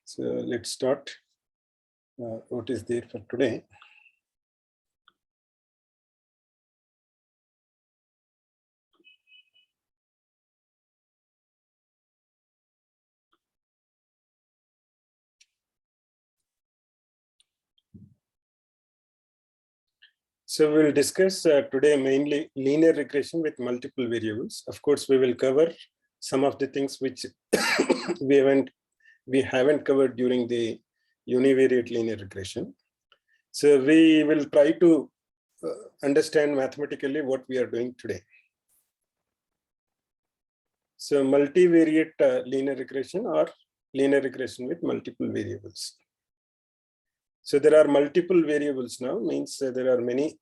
So let's start what is there for today. So we'll discuss today mainly linear regression with multiple variables. Of course, we will cover some of the things which we haven't covered during the univariate linear regression. So we will try to understand mathematically what we are doing today. So multivariate linear regression or linear regression with multiple variables. So there are multiple variables now, means there are many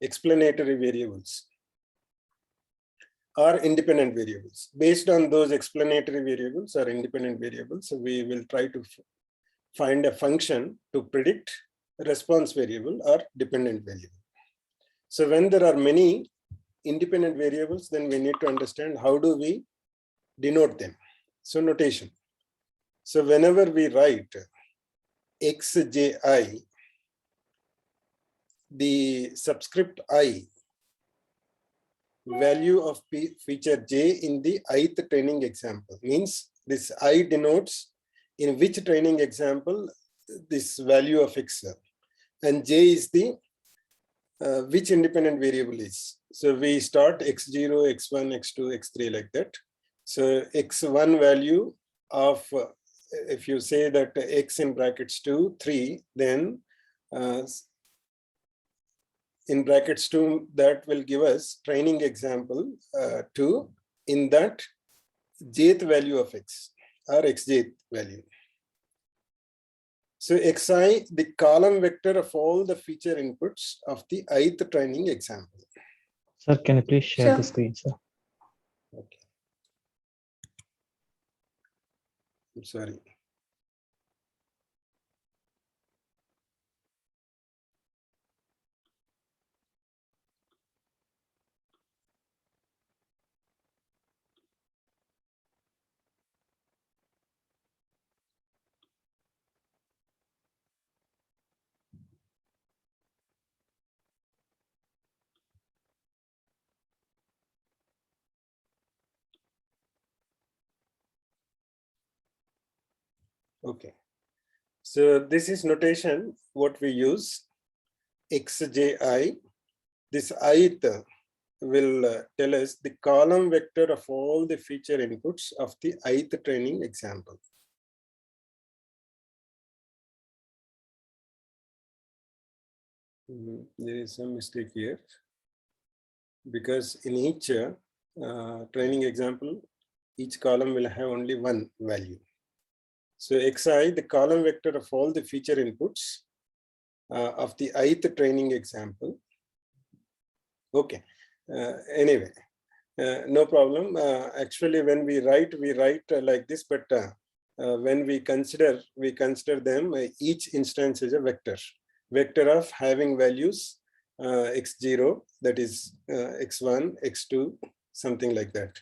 explanatory variables or independent variables. Based on those explanatory variables or independent variables, we will try to find a function to predict a response variable or dependent variable. So when there are many independent variables, then we need to understand how do we denote them. So notation. So whenever we write xji, the subscript I, value of feature j in the ith training example, means this I denotes in which training example this value of x, and j is the which independent variable is. So we start x0, x1, x2, x3 like that. So x1 value of, if you say that x in brackets 2, 3, then in brackets 2, that will give us training example 2 in that jth value of x or xjth value. So xi, the column vector of all the feature inputs of the ith training example. Sir, can you please share the screen, sir? Okay. I'm sorry. Okay. So this is notation what we use, xji. This ith will tell us the column vector of all the feature inputs of the ith training example. There is some mistake here, because in each training example, each column will have only one value. So xi, the column vector of all the feature inputs of the ith training example. Okay. Anyway, no problem. Actually, when we write like this, but when we consider them, each instance is a vector of having values x0, that is x1, x2, something like that.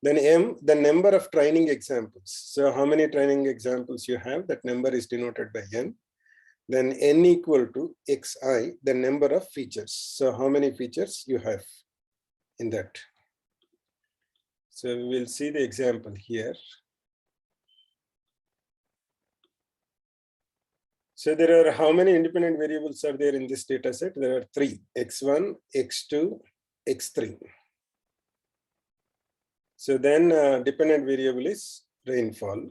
Then m, the number of training examples. So how many training examples you have, that number is denoted by n. Then n equal to xi, the number of features. So how many features you have in that. So we will see the example here. So there are how many independent variables are there in this data set? There are 3, x1, x2, x3. So then dependent variable is rainfall.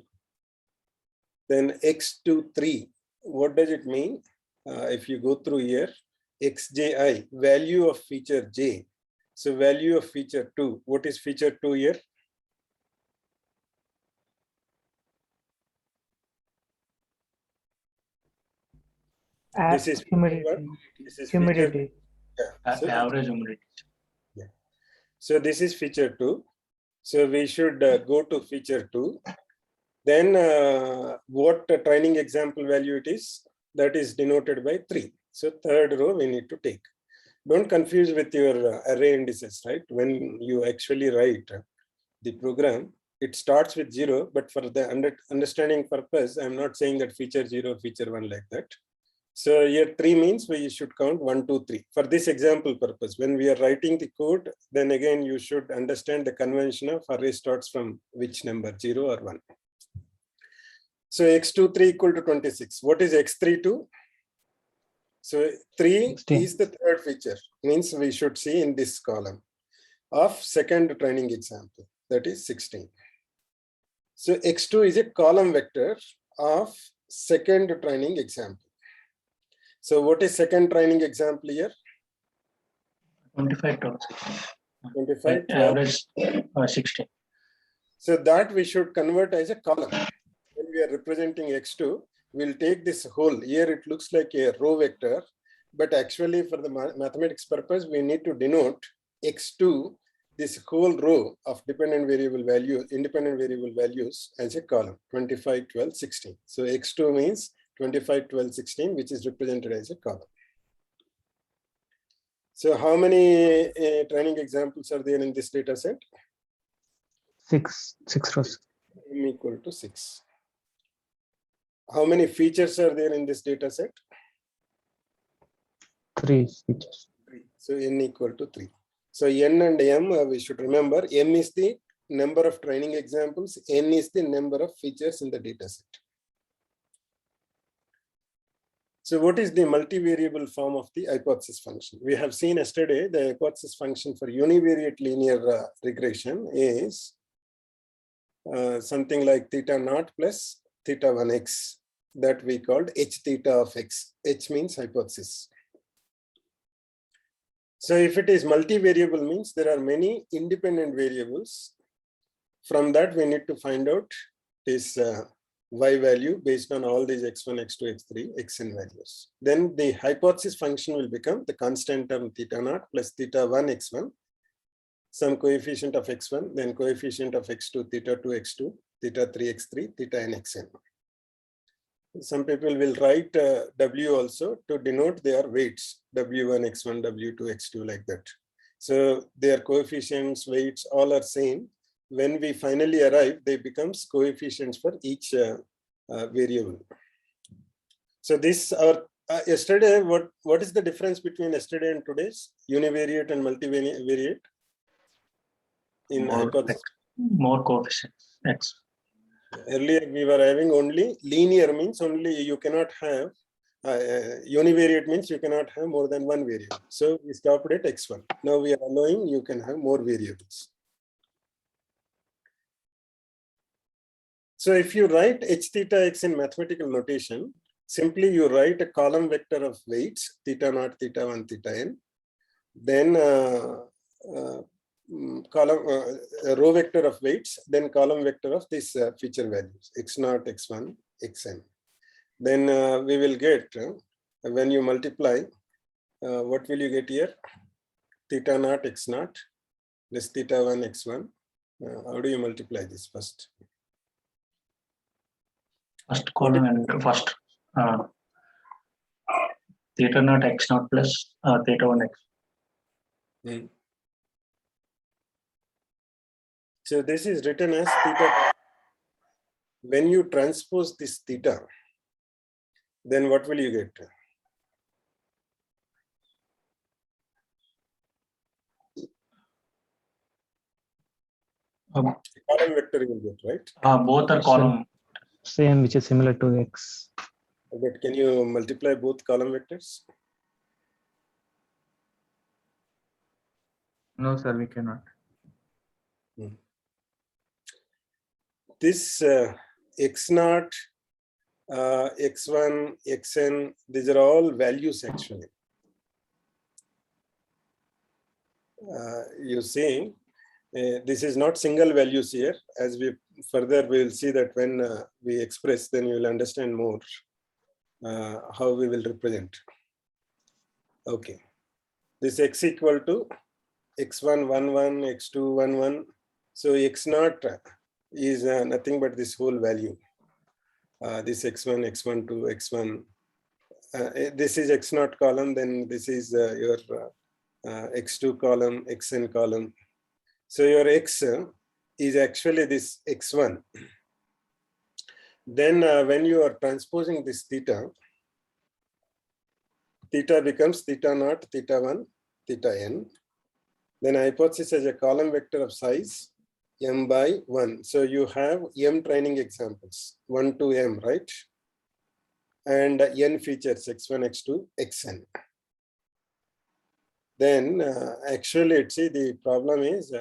Then x23, what does it mean? If you go through here, xji, value of feature j. So value of feature 2, what is feature 2 here? This is humidity. This is Humidity. Feature, yeah. So, average humidity. Yeah. So this is feature 2. So we should go to feature 2. Then what training example value it is, that is denoted by 3. So third row we need to take. Don't confuse with your array indices, right? When you actually write the program, it starts with 0, but for the understanding purpose, I'm not saying that feature 0, feature 1 like that. So here 3 means we should count 1, 2, 3. For this example purpose, when we are writing the code, then again you should understand the convention of array starts from which number, 0 or 1. So x23 equal to 26. What is x32? So 3 16. is the third feature, means we should see in this column of second training example, that is 16. So x2 is a column vector of second training example. So what is second training example here? 25 to 16. 25, 12. Average 16. So that we should convert as a column. When we are representing x2, we'll take this whole, here it looks like a row vector, but actually for the mathematics purpose, we need to denote x2, this whole row of independent variable values as a column, 25, 12, 16. So x2 means 25, 12, 16, which is represented as a column. So how many training examples are there in this data set? 6 rows. M equal to 6. How many features are there in this data set? 3 features. 3. So n equal to 3. So n and m, we should remember, m is the number of training examples, n is the number of features in the data set. So what is the multivariable form of the hypothesis function? We have seen yesterday the hypothesis function for univariate linear regression is something like theta naught plus theta 1x, that we called h theta of x. H means hypothesis. So if it is multivariable, means there are many independent variables. From that we need to find out this y value based on all these x1, x2, x3, xn values. Then the hypothesis function will become the constant term theta naught plus theta 1 x1, some coefficient of x1, then coefficient of x2, theta 2 x2, theta 3 x3, theta n xn. Some people will write w also to denote their weights, w1, x1, w2, x2, like that. So their coefficients, weights, all are same. When we finally arrive, they becomes coefficients for each variable. So this yesterday, what is the difference between yesterday and today's univariate and multivariate in hypothesis? More coefficients. X. Earlier we were having only linear, means only you cannot have univariate, means you cannot have more than one variable. So we stopped at x1. Now we are allowing you can have more variables. So if you write h theta x in mathematical notation, simply you write a column vector of weights, theta naught, theta 1, theta n. Then a row vector of weights, then column vector of these feature values, x0, x1, xn. Then we will get, when you multiply, what will you get here? Theta naught, x0, this theta 1, x1. How do you multiply this first? First column and first theta naught x naught plus theta 1 x. So this is written as theta. When you transpose this theta, then what will you get? Column vector you will get, right? Both are column. Same, which is similar to x. But can you multiply both column vectors? No, sir, we cannot. This x0, x1, xn, these are all values actually. You see, this is not single values here. As we further we will see that when we express, then you will understand more how we will represent. Okay, this x equal to x1 1 1, x2 1 1. So x0 is nothing but this whole value. This x1, x1 2, x1. This is x0 column. Then this is your x2 column, xn column. So your x is actually this x1. Then when you are transposing this theta, theta becomes theta naught, theta 1, theta n. Then hypothesis has a column vector of size m by 1. So you have m training examples, 1 to m, right? And n features x1, x2, xn. Then actually, let's see, the problem is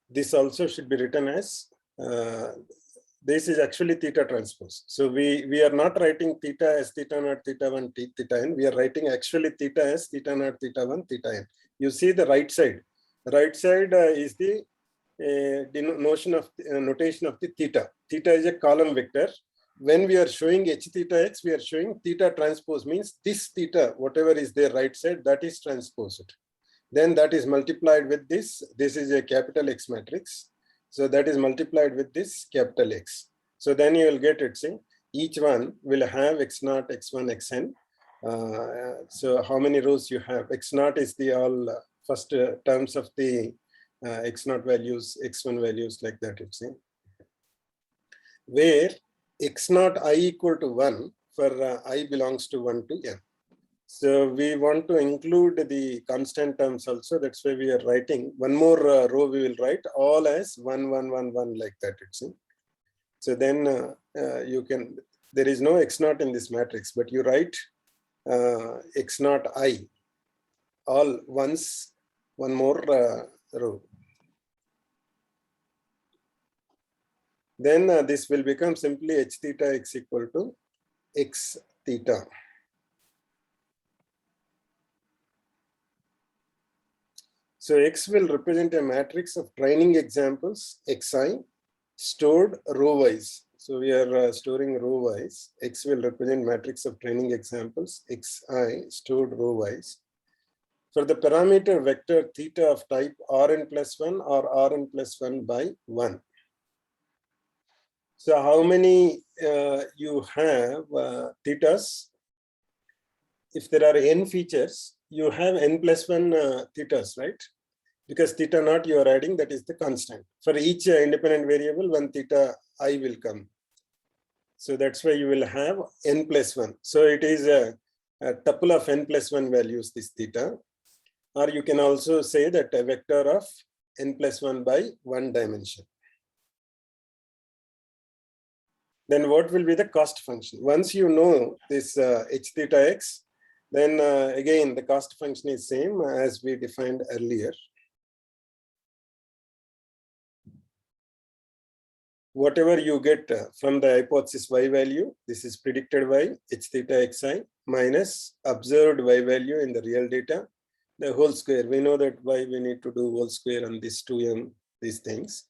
this also should be written as this is actually theta transpose. So we are not writing theta as theta naught, theta 1, theta n. We are writing actually theta as theta naught, theta 1, theta n. You see the right side. The right side is the notion of notation of the theta. Theta is a column vector. When we are showing h theta x, we are showing theta transpose, means this theta, whatever is there right side, that is transposed. Then that is multiplied with this. This is a capital X matrix. So that is multiplied with this capital X. So then you will get it, see, each one will have x0, x1, xn. So how many rows you have? X0 is the all first terms of the x0 values, x1 values, like that, you see. Where x0 I equal to 1 for I belongs to 1 to n. So we want to include the constant terms also. That's why we are writing one more row. We will write all as 1, 1, 1, 1, like that. So then you can, there is no x0 in this matrix, but you write x0 I, all once, one more row. Then this will become simply h theta x equal to x theta. So X will represent a matrix of training examples, Xi, stored row-wise. So we are storing row-wise. X will represent matrix of training examples, Xi, stored row-wise. For the parameter vector theta of type Rn plus 1 or Rn plus 1 by 1. So how many you have thetas? If there are n features, you have n plus 1 thetas, right? Because theta naught you are adding, that is the constant. For each independent variable, 1 theta I will come. So that's why you will have n plus 1. So it is a tuple of n plus 1 values, this theta. Or you can also say that a vector of n plus 1 by 1 dimension. Then what will be the cost function? Once you know this h theta x, then again the cost function is same as we defined earlier. Whatever you get from the hypothesis y value, this is predicted y, h theta xi, minus observed y value in the real data, the whole square. We know that y we need to do whole square on this 2m, these things.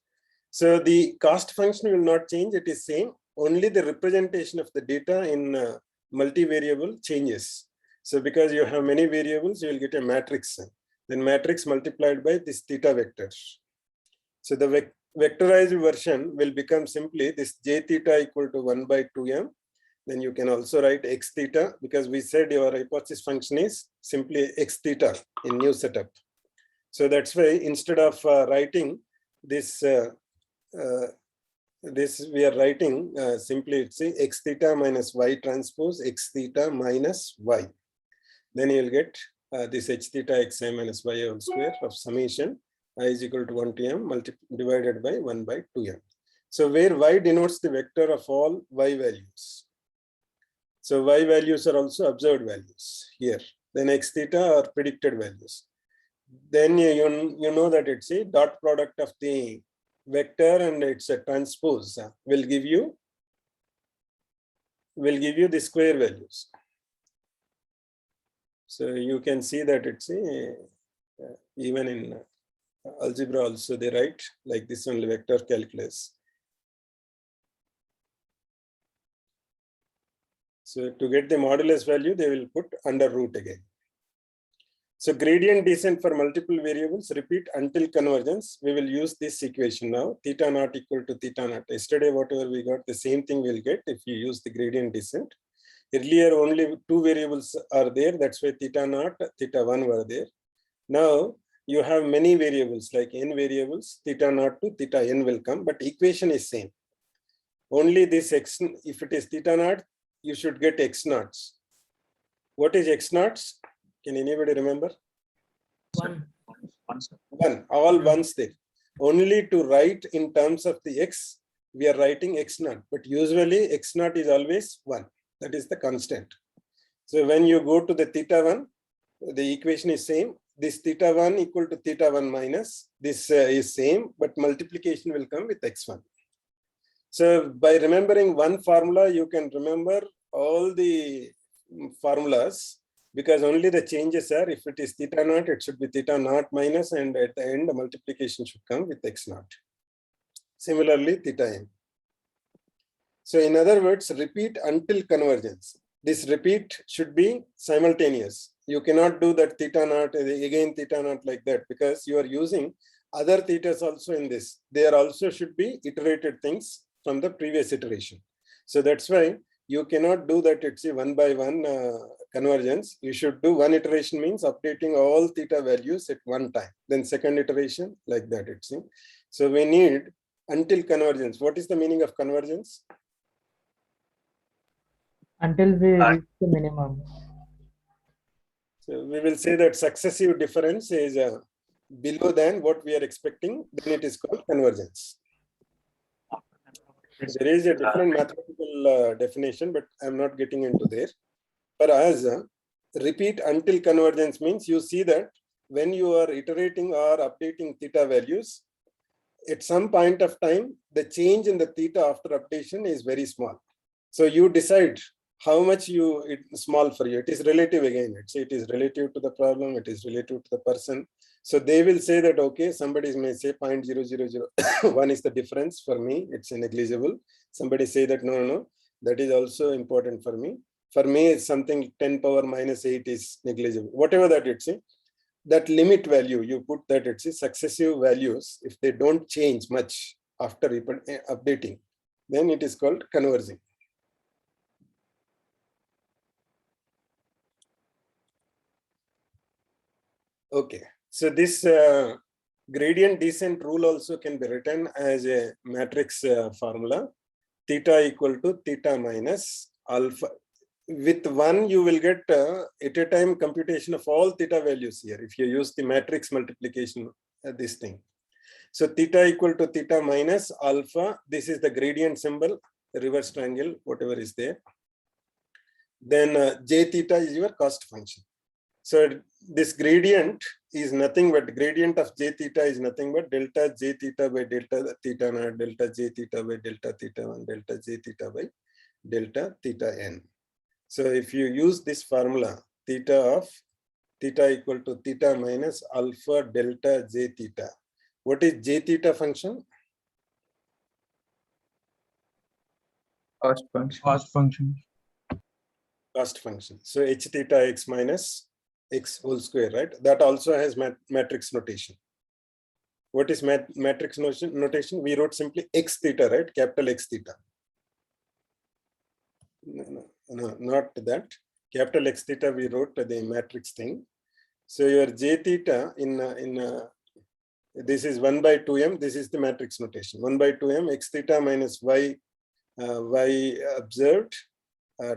So the cost function will not change, it is same. Only the representation of the data in multivariable changes. So because you have many variables, you will get a matrix. Then matrix multiplied by this theta vector. So the vectorized version will become simply this j theta equal to 1 by 2m. Then you can also write x theta, because we said your hypothesis function is simply x theta in new setup. So that's why instead of writing this, we are writing simply x theta minus y transpose x theta minus y. Then you will get this h theta xi minus y whole square of summation I is equal to 1 to m divided by 1 by 2m. So where y denotes the vector of all y values. So y values are also observed values here. Then x theta are predicted values. Then you know that it's a dot product of the vector and it's a transpose will give you the square values. So you can see that it's a even in algebra also they write like this only, vector calculus. So to get the modulus value, they will put under root again. So gradient descent for multiple variables, repeat until convergence. We will use this equation now, theta naught equal to theta naught. Yesterday, whatever we got, the same thing we'll get if you use the gradient descent. Earlier, only 2 variables are there. That's why theta naught, theta 1 were there. Now, you have many variables like n variables, theta naught to theta n will come, but equation is same. Only this x, if it is theta naught, you should get x naughts. What is x naughts? Can anybody remember? One. One, all ones there. Only to write in terms of the x, we are writing x naught, but usually x naught is always one. That is the constant. So when you go to the theta one, the equation is same. This theta one equal to theta one minus, this is same, but multiplication will come with x1. So by remembering one formula, you can remember all the formulas, because only the changes are, if it is theta naught, it should be theta naught minus, and at the end, the multiplication should come with x naught. Similarly, theta n. So in other words, repeat until convergence. This repeat should be simultaneous. You cannot do that theta naught, again theta naught like that, because you are using other thetas also in this. There also should be iterated things from the previous iteration. So that's why you cannot do that, it's a one by one convergence. You should do one iteration, means updating all theta values at one time. Then second iteration, like that, it's. So we need until convergence. What is the meaning of convergence? Until we reach the minimum. So we will say that successive difference is below than what we are expecting, then it is called convergence. There is a different mathematical definition, but I'm not getting into there. For us, repeat until convergence means you see that when you are iterating or updating theta values, at some point of time, the change in the theta after updation is very small. So you decide how much it's small for you. It is relative again. It is relative to the problem. It is relative to the person. So they will say that, okay, somebody may say 0.0001 is the difference for me. It's negligible. Somebody say that, no, that is also important for me. For me, it's something 10 power minus 8 is negligible. Whatever that it's, that limit value, you put that it's successive values. If they don't change much after updating, then it is called converging. Okay, so this gradient descent rule also can be written as a matrix formula. Theta equal to theta minus alpha. With one, you will get at a time computation of all theta values here. If you use the matrix multiplication, this thing. So theta equal to theta minus alpha. This is the gradient symbol, reverse triangle, whatever is there. Then j theta is your cost function. So this gradient is nothing but gradient of j theta is nothing but delta j theta by delta theta naught, delta j theta by delta theta 1, delta j theta by delta theta n. So if you use this formula, theta equal to theta minus alpha delta j theta. What is j theta function? Cost function. Cost function. So h theta x minus x whole square, right? That also has matrix notation. What is matrix notation? We wrote simply x theta, right? Capital X theta. No, not that. Capital X theta, we wrote the matrix thing. So your j theta this is 1 by 2m. This is the matrix notation. 1 by 2m x theta minus y observed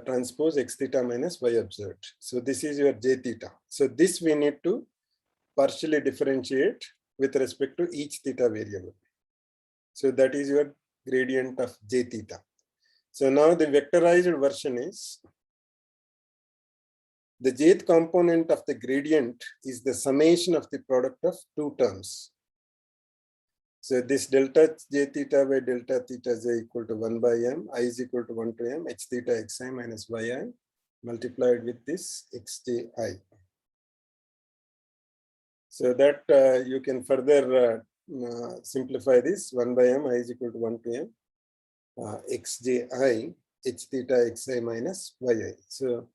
transpose x theta minus y observed. So this is your j theta. So this we need to partially differentiate with respect to each theta variable. So that is your gradient of j theta. So now the vectorized version is the jth component of the gradient is the summation of the product of two terms. So this delta j theta by delta theta j equal to 1 by m, I is equal to 1 to m, h theta xi minus yi multiplied with this xji. So that you can further simplify this 1 by m, I is equal to 1 to m, xji, h theta xi minus yi. So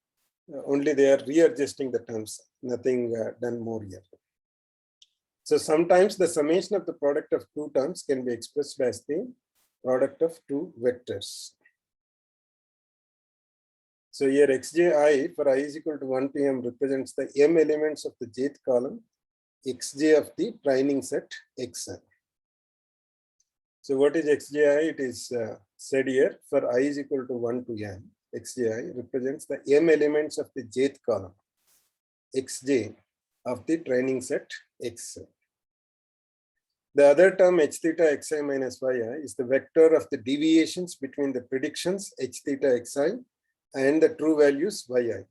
only they are readjusting the terms, nothing done more here. So sometimes the summation of the product of two terms can be expressed as the product of two vectors. So here xji for I is equal to 1 to m represents the m elements of the jth column xj of the training set x. So what is xji? It is said here for I is equal to 1 to n. Xji represents the m elements of the jth column, xj of the training set x. The other term h theta xi minus yi is the vector of the deviations between the predictions h theta xi and the true values yi.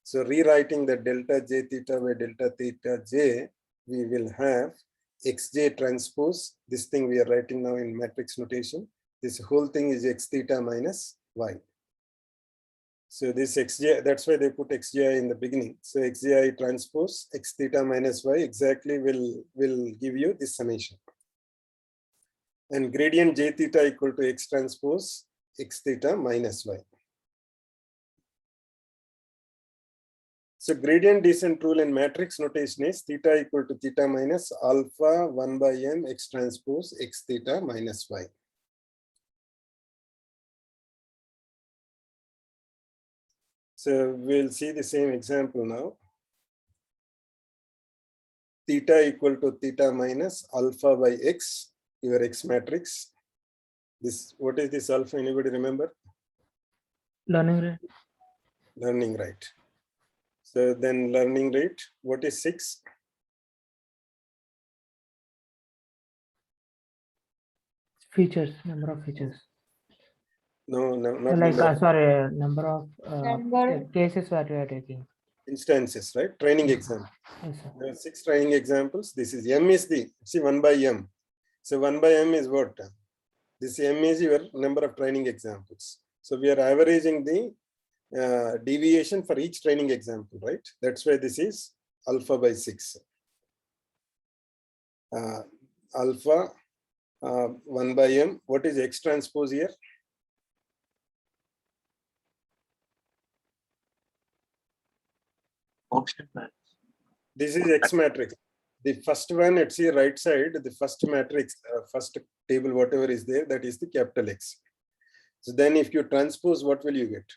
So rewriting the delta j theta by delta theta j, we will have xj transpose. This thing we are writing now in matrix notation. This whole thing is x theta minus y. So this xj, that's why they put xji in the beginning. So xji transpose x theta minus y exactly will give you this summation. And gradient j theta equal to x transpose x theta minus y. So gradient descent rule in matrix notation is theta equal to theta minus alpha 1 by m x transpose x theta minus y. So we'll see the same example now. Theta equal to theta minus alpha by x, your x matrix. This, what is this alpha? Anybody remember? Learning rate. Learning rate. So then learning rate, what is 6? Features, number of features. No, not Like, number of sorry, number of Number. cases that we are taking. instances, right? Training example. Yes, sir. There are 6 training examples. This is m is the, see 1 by m. So 1 by m is what? This m is your number of training examples. So we are averaging the deviation for each training example, right? That's why this is alpha by 6. Alpha 1 by m. What is x transpose here? This is X matrix. The first one at the right side, the first matrix, first table, whatever is there, that is the capital X. So then if you transpose, what will you get?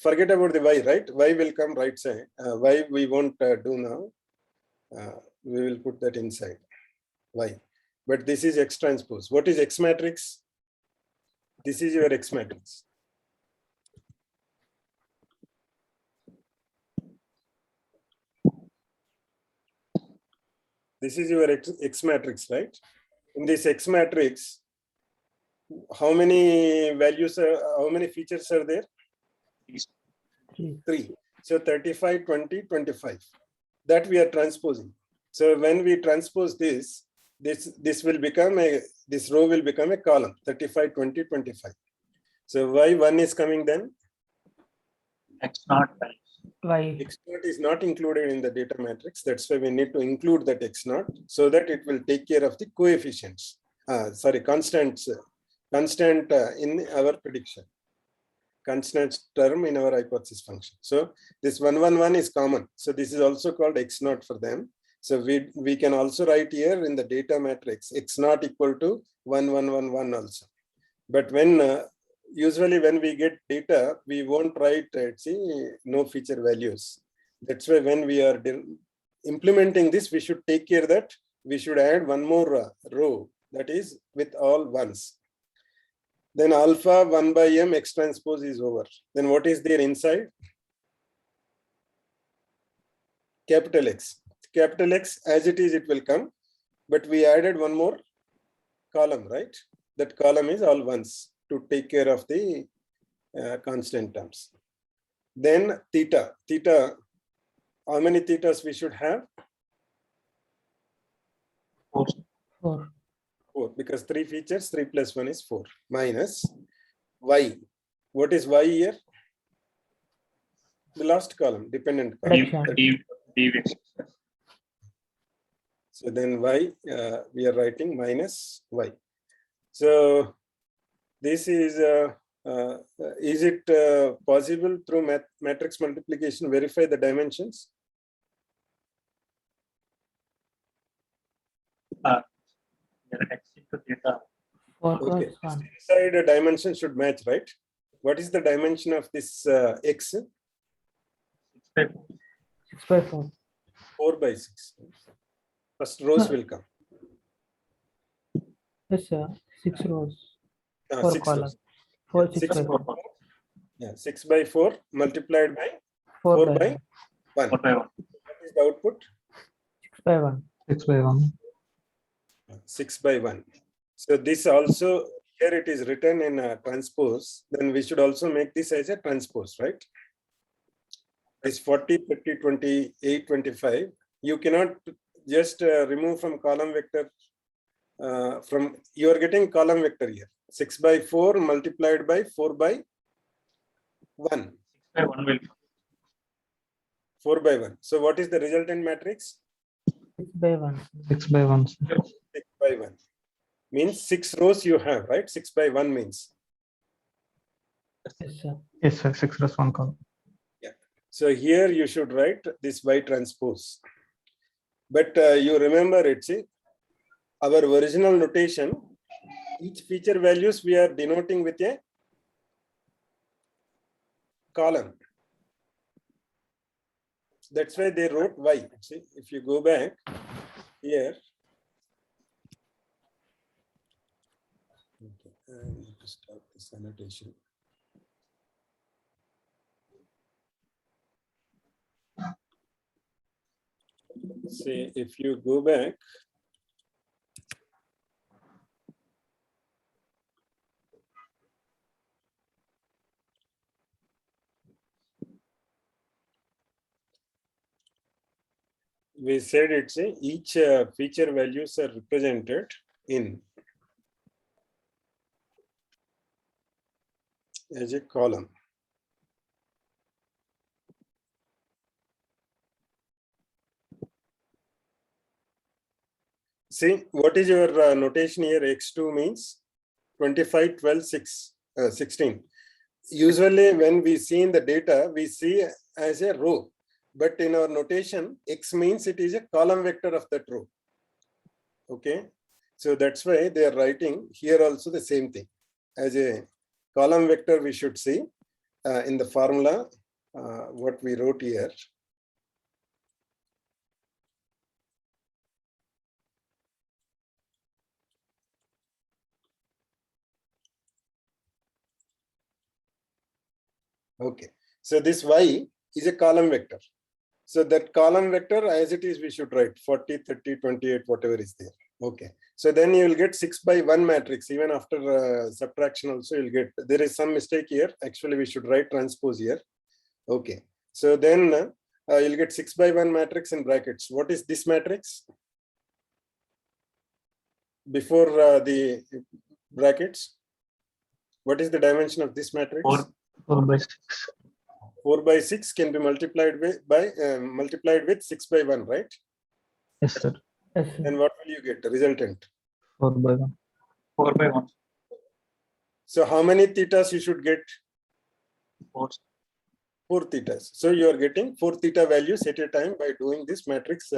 Forget about the Y, right? Y will come right side. Y we won't do now. We will put that inside Y. But this is X transpose. What is X matrix? This is your X matrix. This is your X matrix, right? In this X matrix, how many values, how many features are there? 3. So 35, 20, 25. That we are transposing. So when we transpose this, this will become this row will become a column, 35, 20, 25. So y1 is coming then? X naught by Why? X naught is not included in the data matrix. That's why we need to include that X naught so that it will take care of the coefficients. Constants, constant in our prediction. Constant term in our hypothesis function. So this 111 is common. So this is also called X naught for them. So we can also write here in the data matrix X naught equal to 1111 also. But when usually when we get data, we won't write no feature values. That's why when we are implementing this, we should take care that we should add one more row that is with all ones. Then alpha 1 by m X transpose is over. Then what is there inside? Capital X. Capital X as it is, it will come. But we added one more column, right? That column is all ones to take care of the constant terms. Then theta. Theta, how many thetas we should have? 4. 4. 4, because 3 features, 3 plus 1 is 4. Minus y. What is y here? The last column, dependent column. Prediction. So then y, we are writing minus y. So this is it possible through matrix multiplication verify the dimensions? X into theta. 4 Okay. plus 1. Inside a dimension should match, right? What is the dimension of this x? 6 by 4. 6 by 4. 4 by 6. First rows will come. Yes, sir. 6 rows. 4 6 column. rows. 4, Yeah, 6 6 by by 4. Yeah, 6 by 4 multiplied by 4 4 by by 1. 1. 4 by 1. What is the output? 6 by 1. 6 by 1. 6 by 1. So this also, here it is written in a transpose, then we should also make this as a transpose, right? This 40, 30, 28, 25. You cannot just remove from column vector, you are getting column vector here. 6 by 4 multiplied by 4 by 1. 6 by 1 will 4 by 1. So what is the resultant matrix? 6 by 1. 6 by 1. Sir. 6 by 1. Means 6 rows you have, right? 6 by 1 means. Yes, sir. Yes, sir. 6 plus 1 column. So here you should write this by transpose. But you remember it, see, our original notation, each feature values we are denoting with a column. That's why they wrote Y. See, if you go back here, okay, I need to stop this annotation. See, if you go back, we said it's each feature values are represented in as a column. See, what is your notation here? X2 means 25, 12, 6, 16. Usually when we see in the data, we see as a row. But in our notation, X means it is a column vector of that row. Okay. So that's why they are writing here also the same thing. As a column vector, we should see in the formula what we wrote here. Okay, so this Y is a column vector. So that column vector as it is, we should write 40, 30, 28, whatever is there. Okay, so then you will get 6 by 1 matrix. Even after subtraction also you'll get, there is some mistake here. Actually, we should write transpose here. Okay, so then you'll get 6 by 1 matrix in brackets. What is this matrix? Before the brackets, what is the dimension of this matrix? 4. 4 by 6. 4 by 6 can be multiplied with 6 by 1, right? Yes, sir. Yes, sir. And what will you get? The resultant. 4 by 1. 4 by 1. So how many thetas you should get? 4. 4 thetas. So you are getting 4 theta values at a time by doing this matrix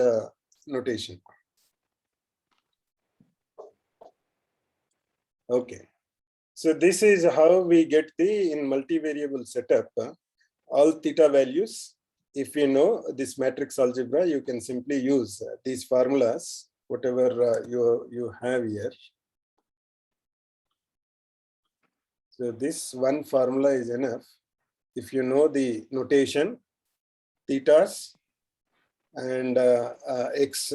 notation. Okay. So this is how we get the in multivariable setup. All theta values. If you know this matrix algebra, you can simply use these formulas, whatever you have here. So this one formula is enough. If you know the notation, thetas, and x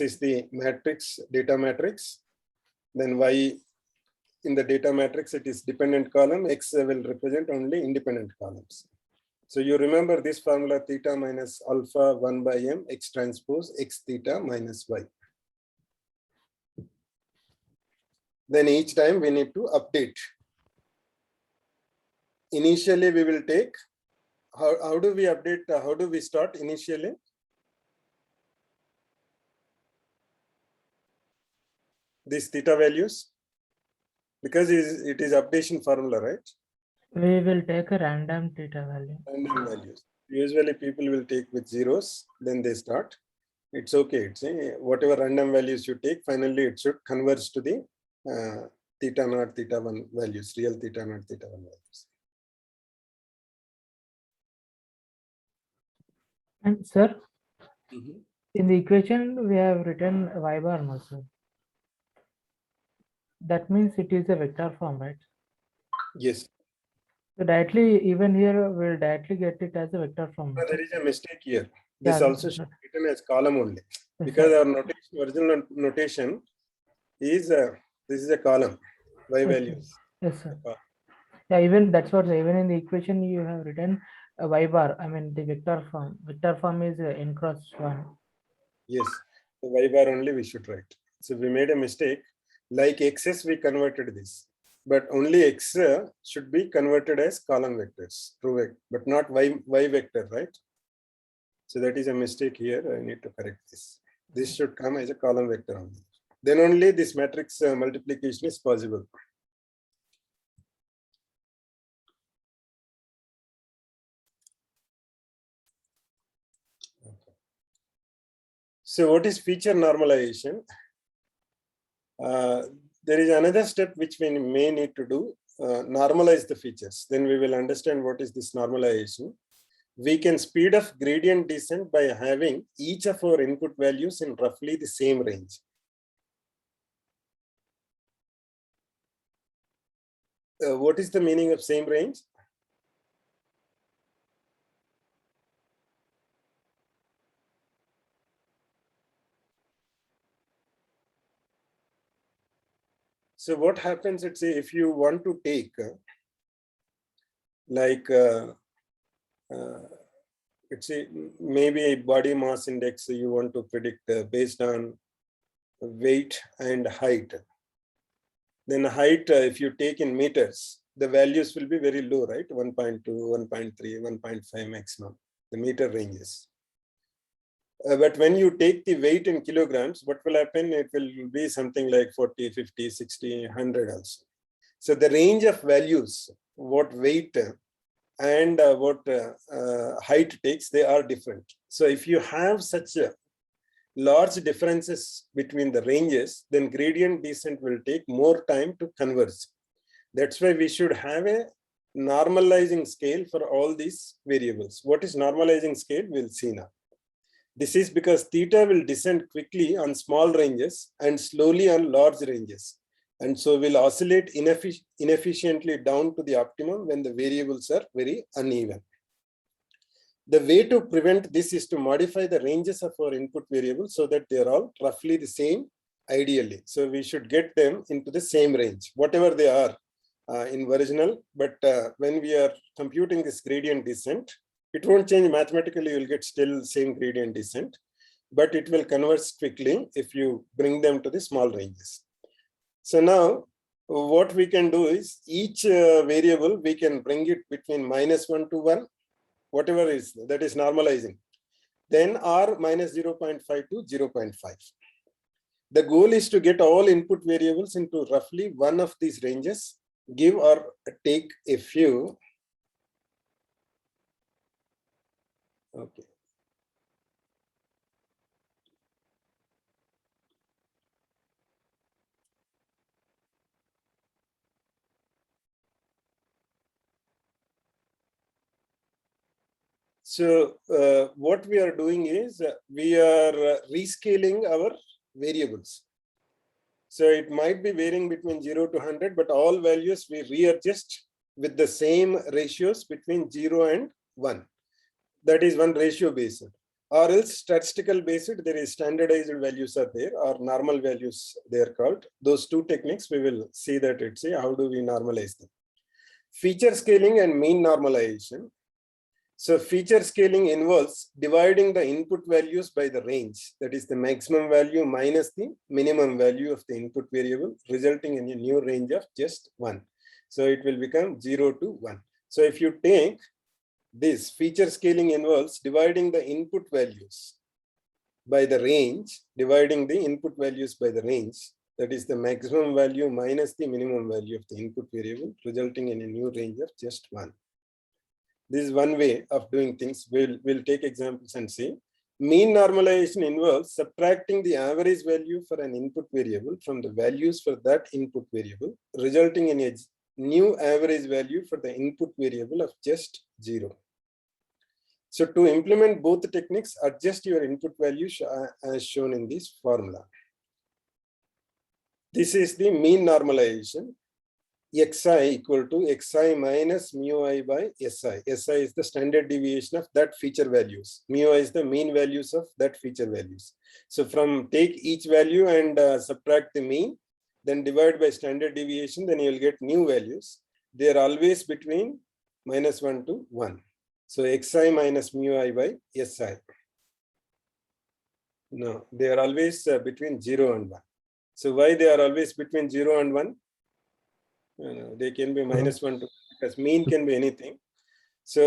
is the matrix, data matrix, then y in the data matrix, it is dependent column, x will represent only independent columns. So you remember this formula, theta minus alpha 1 by m, x transpose x theta minus y. Then each time we need to update. Initially we will take, how do we update, how do we start initially? These theta values, because it is updation formula, right? We will take a random theta value. Random values. Usually people will take with zeros, then they start. It's okay. It's whatever random values you take, finally it should converge to the theta naught, theta 1 values, real theta naught, theta 1 values. And sir, Mhm. in the equation we have written y bar no, sir. That means it is a vector form, right? Yes. So directly, even here, we'll directly get it as a vector form. There is a mistake here. Yeah, This also should be written as column only, yes, because sir. our notation, original notation is this is a column, y Yes, sir. values. Yes, sir. Yeah, even that's what, even in the equation you have written a y bar. I mean the vector form. Vector form is n cross 1. Yes, the y bar only we should write. So we made a mistake. Like x's, we converted this, but only x should be converted as column vectors, but not y vector, right? So that is a mistake here. I need to correct this. This should come as a column vector only. Then only this matrix multiplication is possible. So what is feature normalization? There is another step which we may need to do, normalize the features. Then we will understand what is this normalization. We can speed up gradient descent by having each of our input values in roughly the same range. What is the meaning of same range? So what happens, let's say, if you want to take let's say maybe a body mass index you want to predict based on weight and height. Then height, if you take in meters, the values will be very low, right? 1.2, 1.3, 1.5 maximum, the meter ranges. But when you take the weight in kilograms, what will happen? It will be something like 40, 50, 60, 100 also. So the range of values, what weight and what height takes, they are different. So if you have such large differences between the ranges, then gradient descent will take more time to converge. That's why we should have a normalizing scale for all these variables. What is normalizing scale? We'll see now. This is because theta will descend quickly on small ranges and slowly on large ranges. And so will oscillate inefficiently down to the optimum when the variables are very uneven. The way to prevent this is to modify the ranges of our input variables so that they are all roughly the same ideally. So we should get them into the same range, whatever they are in original. But when we are computing this gradient descent, it won't change mathematically, you'll get still same gradient descent, but it will converge quickly if you bring them to the small ranges. So now what we can do is each variable, we can bring it between -1 to 1, whatever is, that is normalizing. Then R minus 0.5 to 0.5. The goal is to get all input variables into roughly one of these ranges, give or take a few. Okay. So what we are doing is we are rescaling our variables. So it might be varying between 0 to 100, but all values we readjust with the same ratios between 0 and 1. That is one ratio based. Or else statistical based, there is standardized values are there, or normal values they are called. Those two techniques we will see that it's how do we normalize them. Feature scaling and mean normalization. So feature scaling involves dividing the input values by the range, that is the maximum value minus the minimum value of the input variable, resulting in a new range of just 1. So it will become 0 to 1. So if you take this, feature scaling involves dividing the input values by the range, dividing the input values by the range, that is the maximum value minus the minimum value of the input variable, resulting in a new range of just 1. This is one way of doing things. We'll take examples and see. Mean normalization involves subtracting the average value for an input variable from the values for that input variable, resulting in a new average value for the input variable of just 0. So to implement both techniques, adjust your input value as shown in this formula. This is the mean normalization. Xi equal to Xi minus mu I by Si. Si is the standard deviation of that feature values. Mu I is the mean values of that feature values. So from take each value and subtract the mean, then divide by standard deviation, then you will get new values. They are always between -1 to 1. So Xi minus mu I by Si. No, they are always between 0 and 1. So why they are always between 0 and 1? They can be -1 to, because mean can be anything. So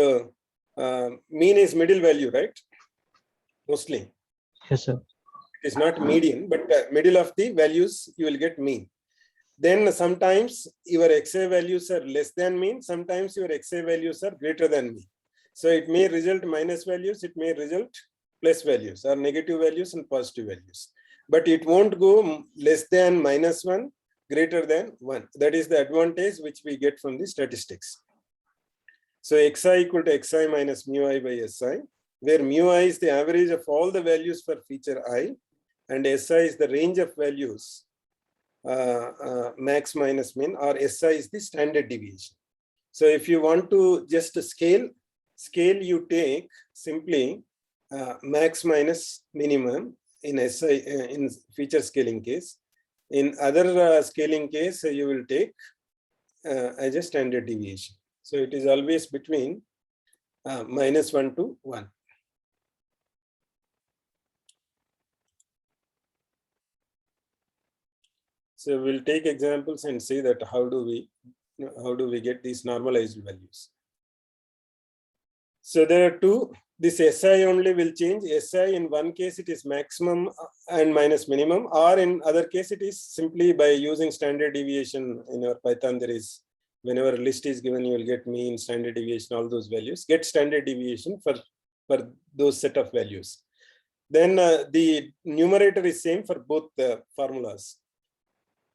mean is middle value, right? Mostly. Yes, sir. It is not median, but middle of the values you will get mean. Then sometimes your Xi values are less than mean. Sometimes your Xi values are greater than mean. So it may result minus values. It may result plus values or negative values and positive values. But it won't go less than -1. Greater than 1. That is the advantage which we get from the statistics. So Xi equal to Xi minus mu I by Si, where mu I is the average of all the values for feature I, and Si is the range of values, max minus min, or Si is the standard deviation. So if you want to just scale you take simply max minus minimum in Si in feature scaling case. In other scaling case, you will take as a standard deviation. So it is always between -1 to 1. So we'll take examples and see that how do we get these normalized values. So there are two. This Si only will change. Si in one case it is maximum and minus minimum, or in other case it is simply by using standard deviation. In your Python there is, whenever a list is given, you will get mean, standard deviation, all those values. Get standard deviation for those set of values. Then the numerator is same for both the formulas.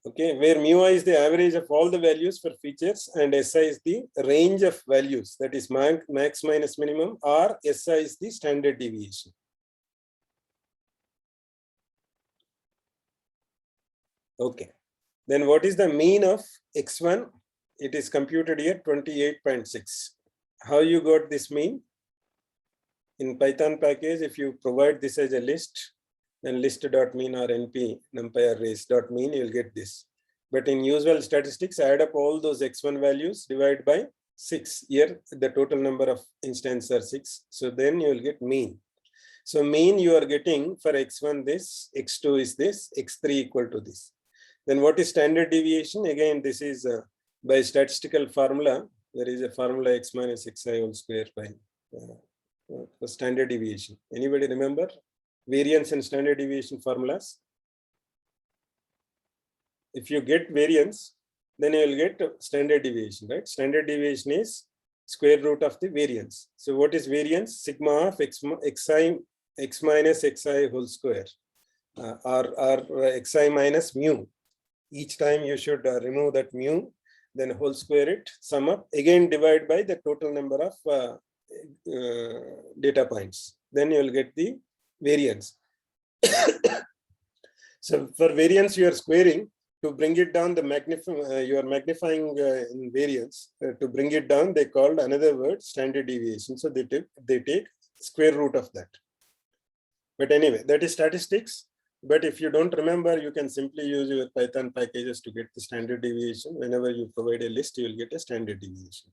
Okay, where mu I is the average of all the values for features and Si is the range of values, that is max minus minimum, or Si is the standard deviation. Okay, then what is the mean of X1? It is computed here 28.6. How you got this mean? In Python package, if you provide this as a list, then list.mean or np numpy arrays.mean, you will get this. But in usual statistics, add up all those X1 values, divide by 6. Here, the total number of instances are 6. So then you will get mean. So mean you are getting for X1 this, X2 is this, X3 equal to this. Then what is standard deviation? Again, this is by statistical formula. There is a formula X minus Xi whole square by standard deviation. Anybody remember variance and standard deviation formulas? If you get variance, then you will get standard deviation, right? Standard deviation is square root of the variance. So what is variance? Sigma of X minus Xi whole square, or Xi minus mu. Each time you should remove that mu, then whole square it, sum up, again divide by the total number of data points. Then you will get the variance. So for variance, you are squaring. To bring it down, you are magnifying in variance. To bring it down, they called another word standard deviation. So they take square root of that. But anyway, that is statistics. But if you don't remember, you can simply use your Python packages to get the standard deviation. Whenever you provide a list, you will get a standard deviation.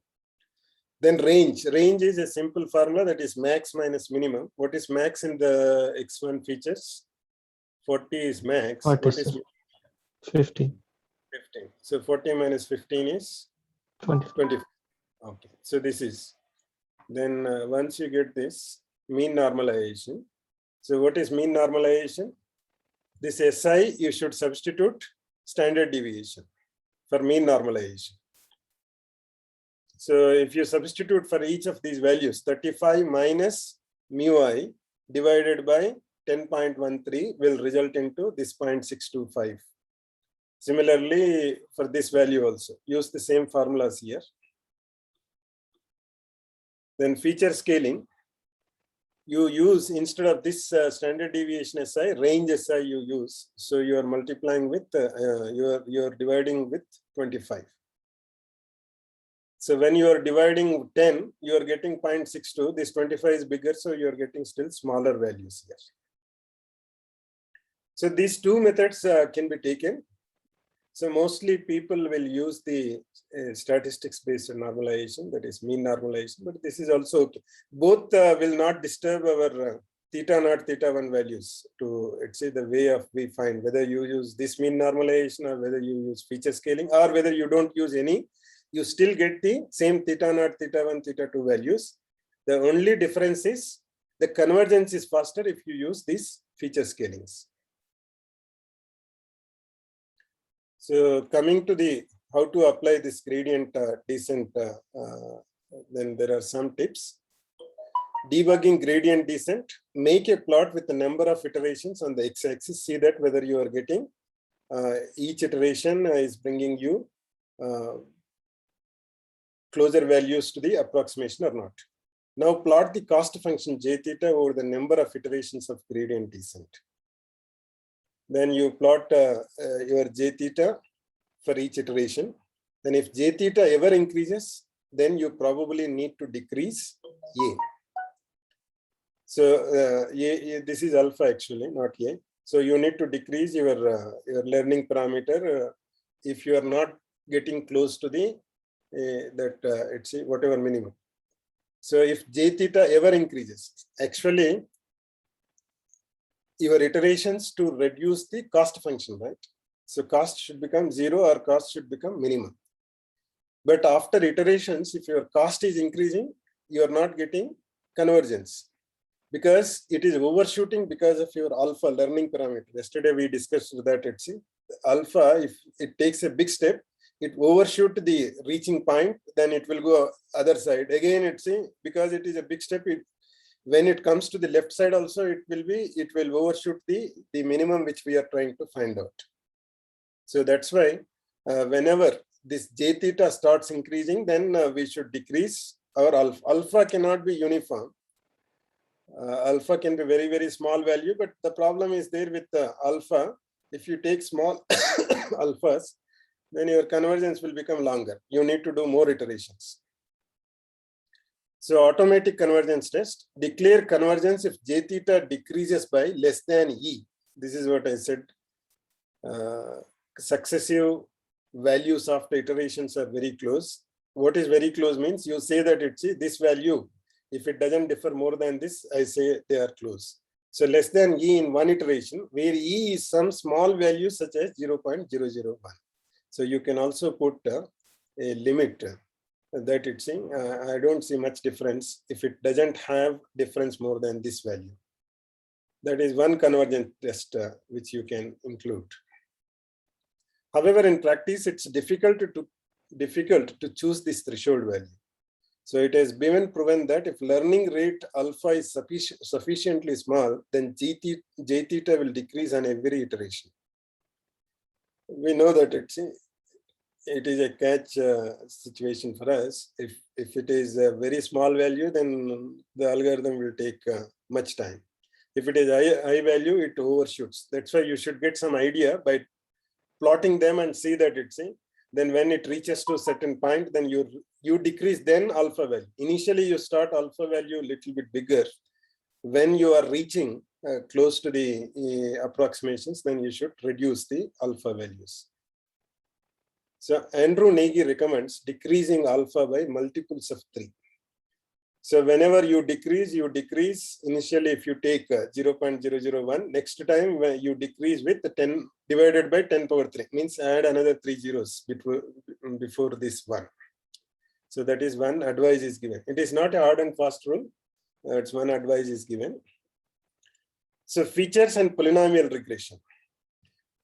Then range. Range is a simple formula, that is max minus minimum. What is max in the X1 features? 40 is max. What is 50. 15. So 40 minus 15 is 20. Okay. So this is, then once you get this mean normalization. So what is mean normalization? This Si, you should substitute standard deviation for mean normalization. So if you substitute for each of these values, 35 minus mu I divided by 10.13 will result into this 0.625. Similarly, for this value also, use the same formulas here. Then feature scaling. you use, instead of this standard deviation SI, range SI you use. So you are multiplying with, you are dividing with 25. So when you are dividing 10, you are getting 0.62. This 25 is bigger, so you are getting still smaller values here. So these two methods can be taken. So mostly people will use the statistics-based normalization, that is mean normalization, but this is also okay. Both will not disturb our theta naught, theta 1 values to, let's say, the way of we find whether you use this mean normalization or whether you use feature scaling or whether you don't use any, you still get the same theta naught, theta 1, theta 2 values. The only difference is the convergence is faster if you use these feature scalings. So coming to the how to apply this gradient descent, then there are some tips. Debugging gradient descent, make a plot with the number of iterations on the x-axis, see that whether you are getting each iteration is bringing you closer values to the approximation or not. Now plot the cost function j theta over the number of iterations of gradient descent. Then you plot your j theta for each iteration. Then if j theta ever increases, then you probably need to decrease a. So this is alpha actually, not a. So you need to decrease your learning parameter if you are not getting close to the it's whatever minimum. So if j theta ever increases, actually your iterations to reduce the cost function, right? So cost should become 0 or cost should become minimum. But after iterations, if your cost is increasing, you are not getting convergence because it is overshooting because of your alpha learning parameter. Yesterday we discussed that alpha, if it takes a big step, it overshoot the reaching point, then it will go other side. Again, because it is a big step, when it comes to the left side also, it will overshoot the minimum which we are trying to find out. So that's why whenever this j theta starts increasing, then we should decrease our alpha. Alpha cannot be uniform. Alpha can be very, very small value, but the problem is there with the alpha. If you take small alphas, then your convergence will become longer. You need to do more iterations. So automatic convergence test, declare convergence if j theta decreases by less than e. This is what I said. Successive values of the iterations are very close. What is very close means you say that this value, if it doesn't differ more than this, I say they are close. So less than e in one iteration, where e is some small value such as 0.001. So you can also put a limit that I don't see much difference if it doesn't have difference more than this value. That is one convergence test which you can include. However, in practice, it's difficult to choose this threshold value. So it has been proven that if learning rate alpha is sufficiently small, then j theta will decrease on every iteration. We know that it is a catch situation for us. If it is a very small value, then the algorithm will take much time. If it is high value, it overshoots. That's why you should get some idea by plotting them and see that then when it reaches to a certain point, then you decrease then alpha value. Initially, you start alpha value a little bit bigger. When you are reaching close to the approximations, then you should reduce the alpha values. So Andrew Nagy recommends decreasing alpha by multiples of 3. So whenever you decrease initially if you take 0.001, next time when you decrease with 10 divided by 10 power 3, means add another 3 zeros before this one. So that is one advice is given. It is not a hard and fast rule. It's one advice is given. So features and polynomial regression.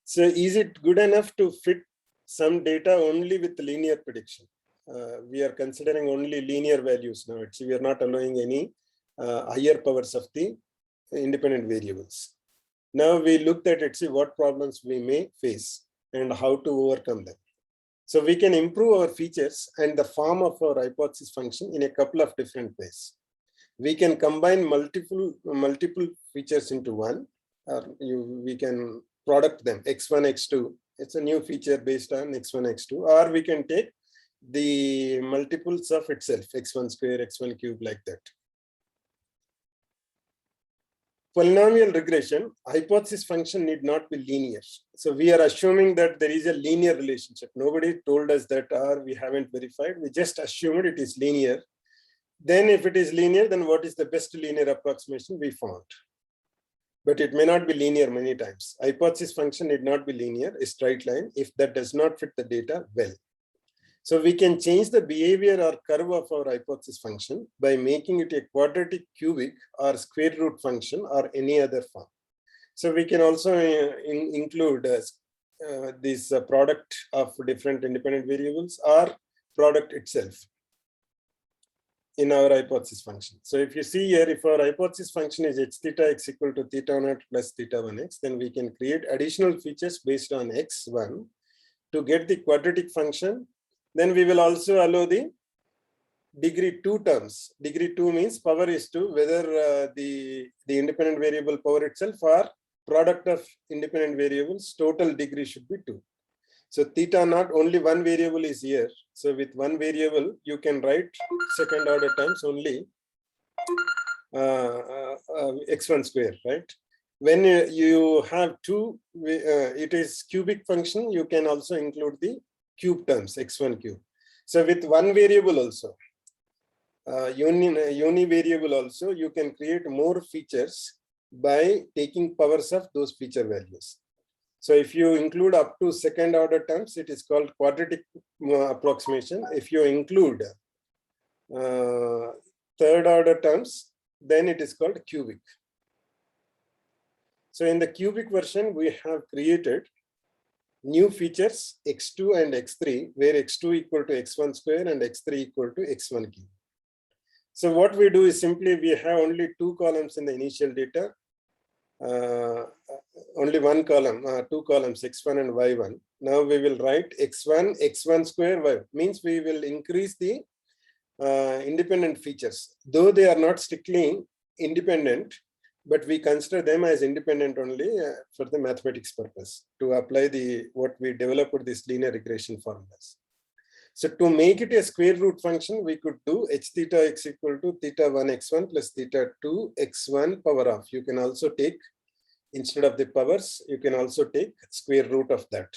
So is it good enough to fit some data only with linear prediction? We are considering only linear values now. We are not allowing any higher powers of the independent variables. Now we looked at what problems we may face and how to overcome them. So we can improve our features and the form of our hypothesis function in a couple of different ways. we can combine multiple features into one, or we can product them, x1, x2. It's a new feature based on x1, x2, or we can take the multiples of itself, x1 square, x1 cube, like that. Polynomial regression, hypothesis function need not be linear. So we are assuming that there is a linear relationship. Nobody told us that, or we haven't verified. We just assumed it is linear. Then if it is linear, then what is the best linear approximation we found? But it may not be linear many times. Hypothesis function need not be linear, a straight line, if that does not fit the data well. So we can change the behavior or curve of our hypothesis function by making it a quadratic, cubic, or square root function, or any other form. So we can also include this product of different independent variables or product itself in our hypothesis function. So if you see here, if our hypothesis function is h theta x equal to theta 1 plus theta 1x, then we can create additional features based on x1 to get the quadratic function. Then we will also allow the degree 2 terms. Degree 2 means power is 2, whether the independent variable power itself or product of independent variables, total degree should be 2. So theta naught, only one variable is here. So with one variable, you can write second order terms only x1 square, right? When you have two, it is cubic function, you can also include the cube terms, x1 cube. So with one variable also, uni variable also, you can create more features by taking powers of those feature values. So if you include up to second order terms, it is called quadratic approximation. If you include third order terms, then it is called cubic. So in the cubic version, we have created new features x2 and x3, where x2 equal to x1 square and x3 equal to x1 cube. So what we do is simply we have only two columns in the initial data, only one column, two columns, x1 and y1. Now we will write x1 square, y, means we will increase the independent features, though they are not strictly independent, but we consider them as independent only for the mathematics purpose to apply the what we developed with this linear regression formulas. So to make it a square root function, we could do h theta x equal to theta 1 x1 plus theta 2 x1 power of. You can also take, instead of the powers, you can also take square root of that.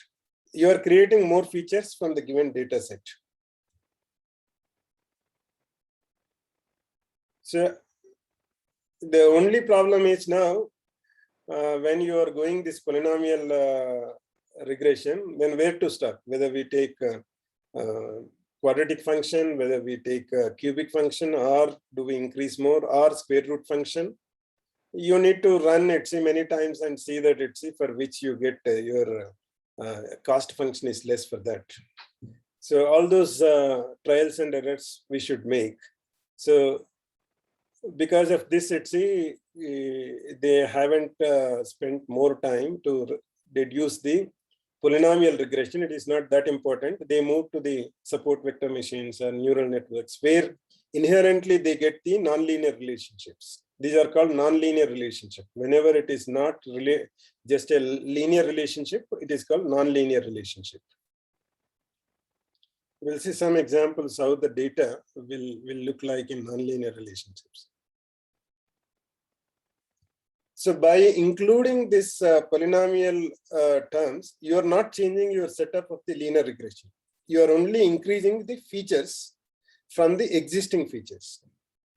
You are creating more features from the given data set. So the only problem is now, when you are going this polynomial regression, then where to start? Whether we take quadratic function, whether we take a cubic function, or do we increase more, or square root function? You need to run etc many times and see that etc for which you get your cost function is less for that. So all those trials and errors we should make. So because of this, etc, they haven't spent more time to deduce the polynomial regression. It is not that important. They move to the support vector machines and neural networks, where inherently they get the nonlinear relationships. These are called nonlinear relationship. Whenever it is not really just a linear relationship, it is called nonlinear relationship. We'll see some examples how the data will look like in nonlinear relationships. So by including this polynomial terms, you are not changing your setup of the linear regression. You are only increasing the features from the existing features.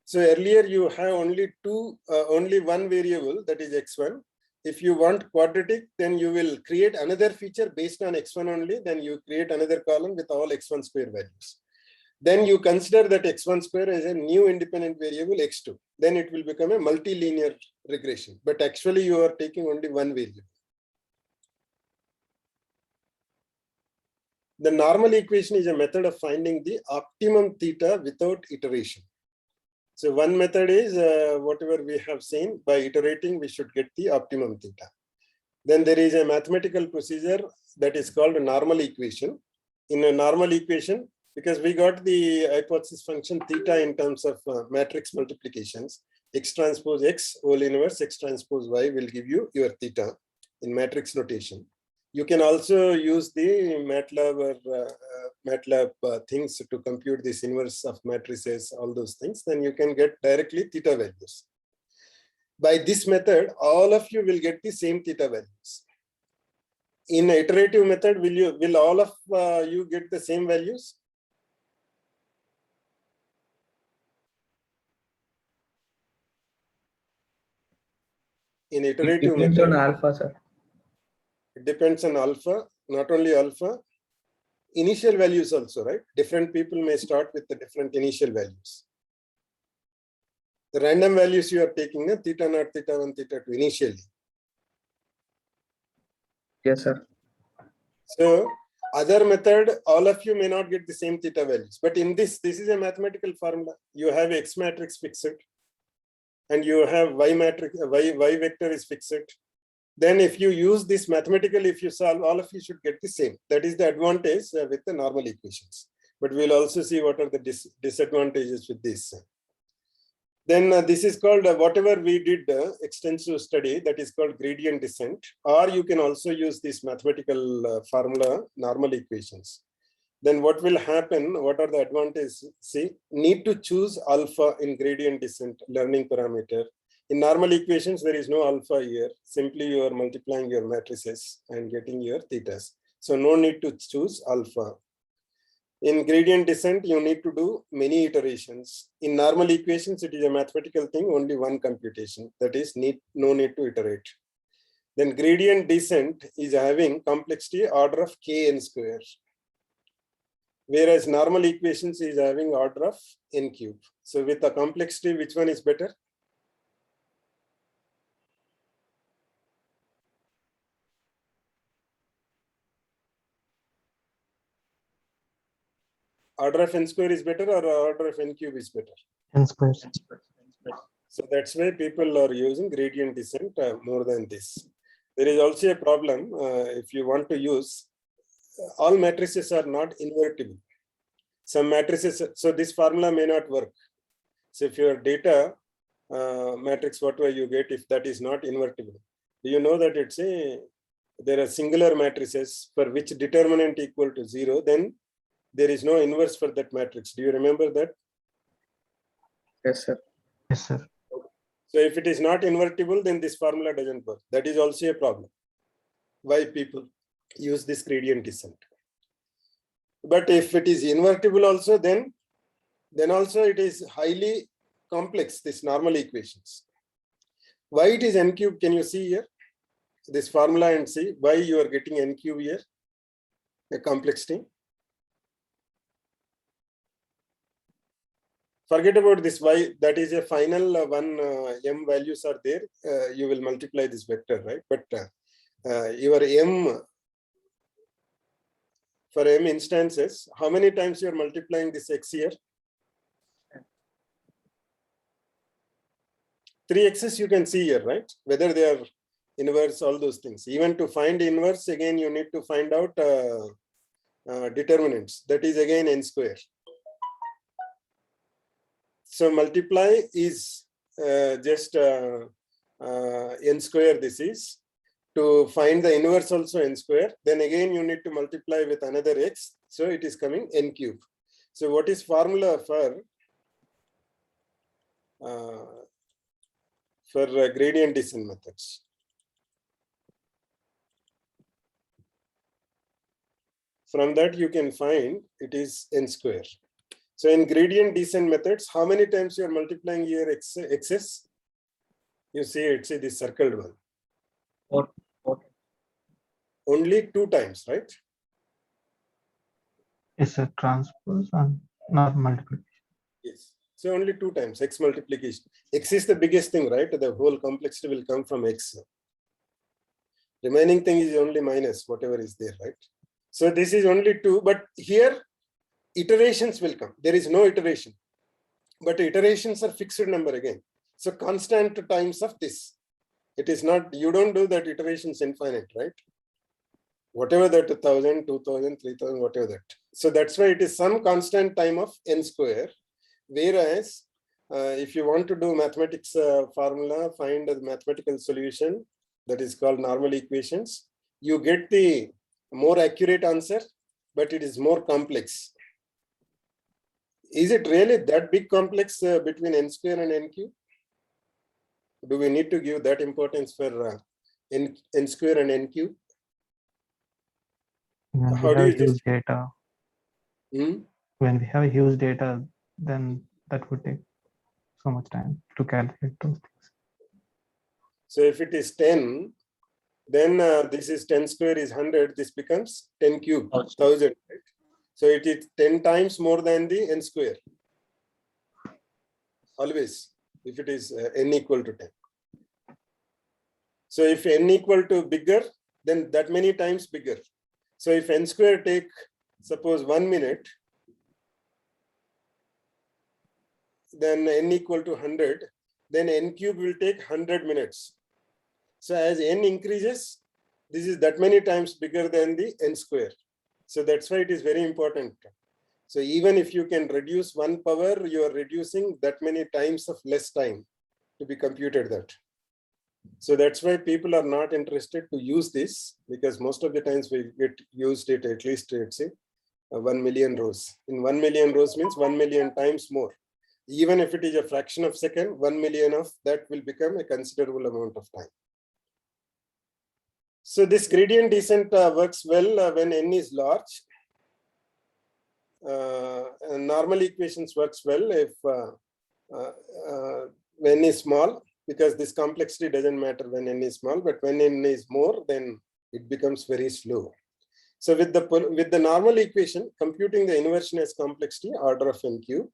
So earlier you have only one variable, that is x1. If you want quadratic, then you will create another feature based on x1 only. Then you create another column with all x1 square values. Then you consider that x1 square as a new independent variable x2. Then it will become a multilinear regression. But actually you are taking only one variable. The normal equation is a method of finding the optimum theta without iteration. So one method is whatever we have seen, by iterating we should get the optimum theta. Then there is a mathematical procedure that is called a normal equation. In a normal equation, because we got the hypothesis function theta in terms of matrix multiplications. X transpose X whole inverse X transpose Y will give you your theta in matrix notation. You can also use the MATLAB or MATLAB things to compute this inverse of matrices, all those things. Then you can get directly theta values. By this method, all of you will get the same theta values. In iterative method, will all of you get the same values? In It iterative depends method, on alpha, sir. it depends on alpha, not only alpha, initial values also, right? Different people may start with the different initial values. The random values you are taking, theta naught, theta 1, theta 2 initially. Yes, sir. So other method, all of you may not get the same theta values. But in this is a mathematical formula. You have X matrix fixed, and you have Y matrix, Y vector is fixed. Then if you use this mathematically, if you solve, all of you should get the same. That is the advantage with the normal equations. But we'll also see what are the disadvantages with this. Then this is called whatever we did extensive study, that is called gradient descent, or you can also use this mathematical formula, normal equations. Then what will happen, what are the advantages? See, need to choose alpha in gradient descent learning parameter. In normal equations, there is no alpha here. Simply you are multiplying your matrices and getting your thetas. So no need to choose alpha. In gradient descent, you need to do many iterations. In normal equations, it is a mathematical thing, only one computation. That is no need to iterate. Then gradient descent is having complexity order of kn square. Whereas normal equations is having order of n cube. So with the complexity, which one is better? Order of n square is better or order of n cube is better? N square. So that's why people are using gradient descent more than this. There is also a problem if you want to use, all matrices are not invertible. Some matrices, so this formula may not work. So if your data matrix, whatever you get, if that is not invertible, do you know that there are singular matrices for which determinant equal to 0, then there is no inverse for that matrix. Do you remember that? Yes, sir. Yes, sir. So if it is not invertible, then this formula doesn't work. That is also a problem. Why people use this gradient descent. But if it is invertible also, then also it is highly complex, this normal equations. Why it is n cube, can you see here? This formula and see why you are getting n cube here, a complexity. Forget about this y, that is a final m values are there, you will multiply this vector, right? But your m, for m instances, how many times you are multiplying this x here? 3 x's you can see here, right? Whether they are inverse, all those things. Even to find inverse, again, you need to find out determinants. That is again n square. So multiply is just n square this is. To find the inverse also n square. Then again you need to multiply with another x. So it is coming n cube. So what is formula for gradient descent methods? From that you can find it is n square. So in gradient descent methods, how many times you are multiplying here x's? You see it's this circled one. Four. Only 2 times, right? Yes, sir. Transpose and not multiplication. Yes. So only 2 times x multiplication. X is the biggest thing, right? The whole complexity will come from x. Remaining thing is only minus whatever is there, right? So this is only 2, but here iterations will come. There is no iteration, but iterations are fixed number again. So constant times of this. It is not, you don't do that iterations infinite, right? whatever that 1000, 2000, 3000, whatever that. So that's why it is some constant time of n square. Whereas if you want to do mathematics formula, find the mathematical solution that is called normal equations, you get the more accurate answer, but it is more complex. Is it really that big complex between n square and n cube? Do we need to give that importance for n square and n cube? When How we do have you huge just data, when we have huge data, then that would take so much time to calculate those things. So if it is 10, then this is 10 square is 100. This becomes 10 cube, 1000. Right? So it is 10 times more than the n square. Always, if it is n equal to 10. So if n equal to bigger, then that many times bigger. So if n square take, suppose 1 minute, then n equal to 100, then n cube will take 100 minutes. So as n increases, this is that many times bigger than the n square. So that's why it is very important. So even if you can reduce one power, you are reducing that many times of less time to be computed that. So that's why people are not interested to use this, because most of the times we get used it at least, let's say, 1 million rows. In 1 million rows means 1 million times more. Even if it is a fraction of second, 1 million of that will become a considerable amount of time. So this gradient descent works well when n is large. And normal equations works well if when n is small, because this complexity doesn't matter when n is small, but when n is more, then it becomes very slow. So with the normal equation, computing the inversion as complexity order of n cube.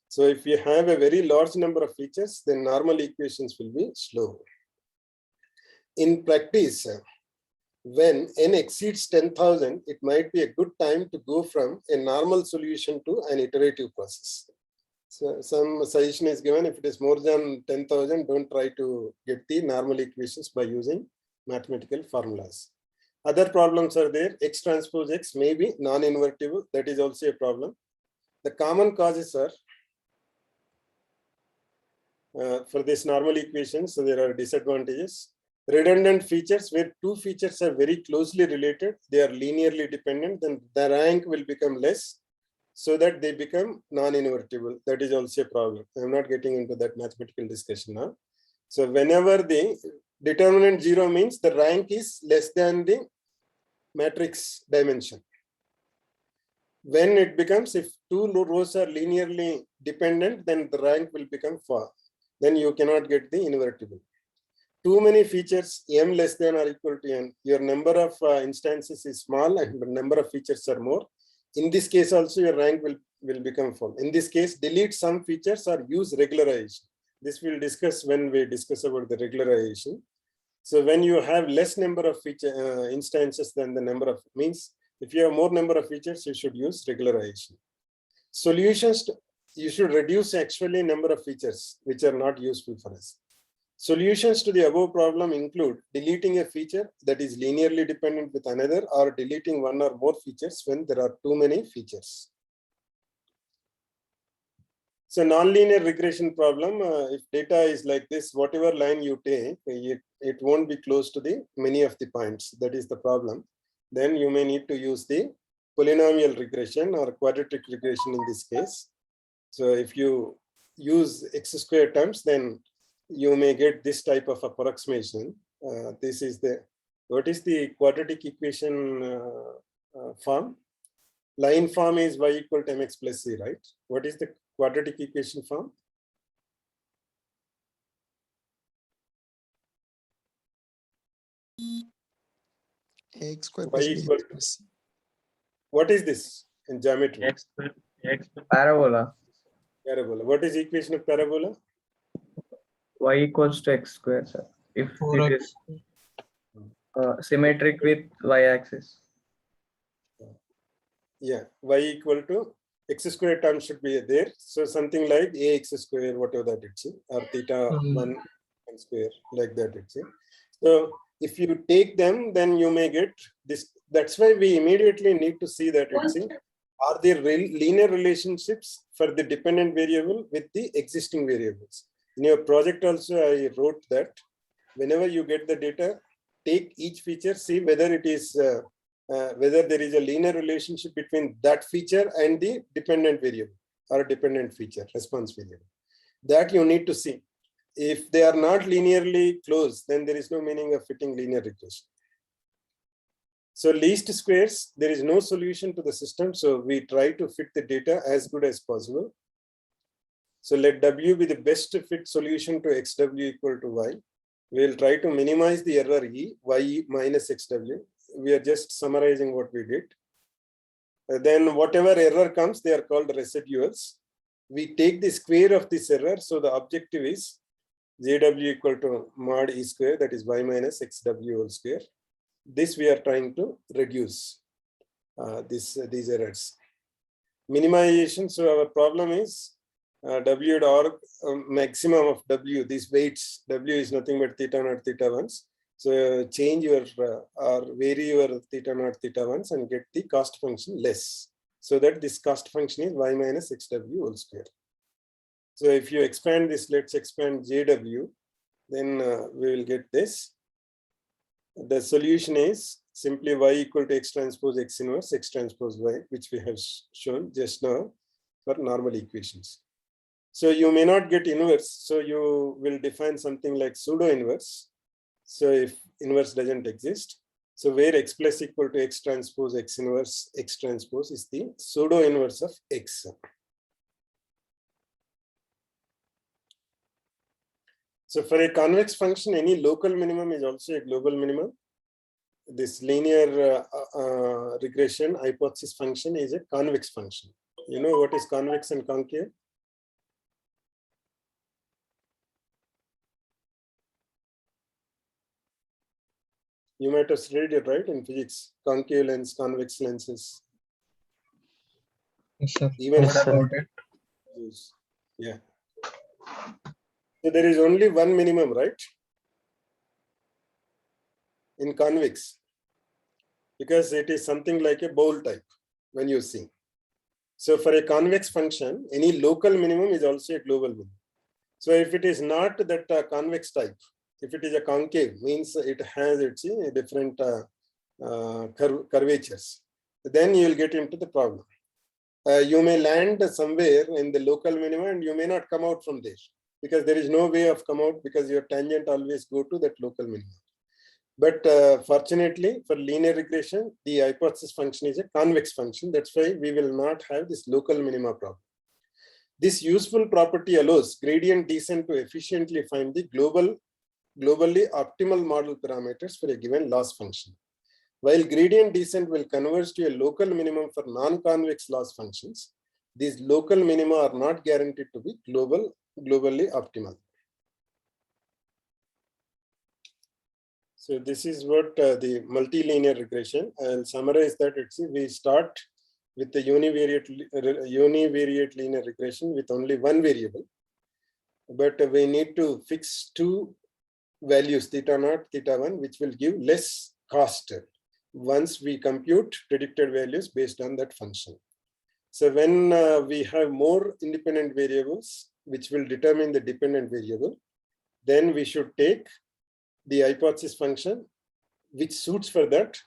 So if you have a very large number of features, then normal equations will be slow. In practice, when n exceeds 10,000, it might be a good time to go from a normal solution to an iterative process. So some suggestion is given, if it is more than 10,000, don't try to get the normal equations by using mathematical formulas. Other problems are there. X transpose X may be non-invertible. That is also a problem. The common causes are for this normal equation, so there are disadvantages. Redundant features, where two features are very closely related, they are linearly dependent, then the rank will become less, so that they become non-invertible. That is also a problem. I'm not getting into that mathematical discussion now. So whenever the determinant 0 means the rank is less than the matrix dimension. When it becomes, if two rows are linearly dependent, then the rank will become 4. Then you cannot get the invertible. Too many features, m less than or equal to n, your number of instances is small and the number of features are more. In this case also, your rank will become 4. In this case, delete some features or use regularization. This we'll discuss when we discuss about the regularization. So when you have less number of feature instances than the number of, means if you have more number of features, you should use regularization. Solutions, you should reduce actually number of features which are not useful for us. Solutions to the above problem include deleting a feature that is linearly dependent with another, or deleting one or more features when there are too many features. So nonlinear regression problem, if data is like this, whatever line you take, it won't be close to the many of the points. That is the problem. Then you may need to use the polynomial regression or quadratic regression in this case. So if you use x square terms, then you may get this type of approximation. This is the, what is the quadratic equation form? Line form is y equal to mx plus c, right? What is the quadratic equation form? X square Y plus equal B to, plus C. what is this in geometry? X Parabola. Parabola. What is equation of parabola? Y equals to x square, sir. If it 4x. is symmetric with y-axis. Yeah, y equal to x square term should be there. So something like ax square, whatever that it's, or theta 1 square, like that it's. So If you take them, then you may get this. That's why we immediately need to see that are there linear relationships for the dependent variable with the existing variables. In your project also, I wrote that whenever you get the data, take each feature, see whether it is whether there is a linear relationship between that feature and the dependent variable or dependent feature, response variable. That you need to see. If they are not linearly close, then there is no meaning of fitting linear regression. So least squares, there is no solution to the system. So we try to fit the data as good as possible. So let W be the best fit solution to XW equal to Y. We'll try to minimize the error E, Y minus XW. We are just summarizing what we did. Then whatever error comes, they are called residuals. We take the square of this error. So the objective is JW equal to mod E square, that is Y minus XW whole square. This we are trying to reduce these errors. Minimization, so our problem is W dot maximum of W, these weights, W is nothing but theta naught theta ones. So change your or vary your theta naught theta ones and get the cost function less. So that this cost function is Y minus XW whole square. So if you expand this, let's expand JW, then we will get this. The solution is simply Y equal to X transpose X inverse X transpose Y, which we have shown just now for normal equations. So you may not get inverse. So you will define something like pseudo inverse. So if inverse doesn't exist, so where X plus equal to X transpose X inverse X transpose is the pseudo inverse of X. So for a convex function, any local minimum is also a global minimum. This linear regression hypothesis function is a convex function. You know what is convex and concave? You might have studied it, right, in physics, concave lens, convex lenses. Yes, sir. Even What about it? Yeah. So there is only one minimum, right? In convex, because it is something like a bowl type when you see. So for a convex function, any local minimum is also a global minimum. So if it is not that convex type, if it is a concave, means it has its different curvatures, then you will get into the problem. You may land somewhere in the local minimum and you may not come out from there because there is no way of come out because your tangent always go to that local minimum. But fortunately for linear regression, the hypothesis function is a convex function. That's why we will not have this local minima problem. This useful property allows gradient descent to efficiently find the globally optimal model parameters for a given loss function. While gradient descent will converge to a local minimum for non-convex loss functions, these local minima are not guaranteed to be globally optimal. So this is what the multilinear regression. I'll summarize that. We start with the univariate linear regression with only one variable, but we need to fix two values, theta naught, theta 1, which will give less cost once we compute predicted values based on that function. So when we have more independent variables, which will determine the dependent variable, then we should take the hypothesis function which suits for that.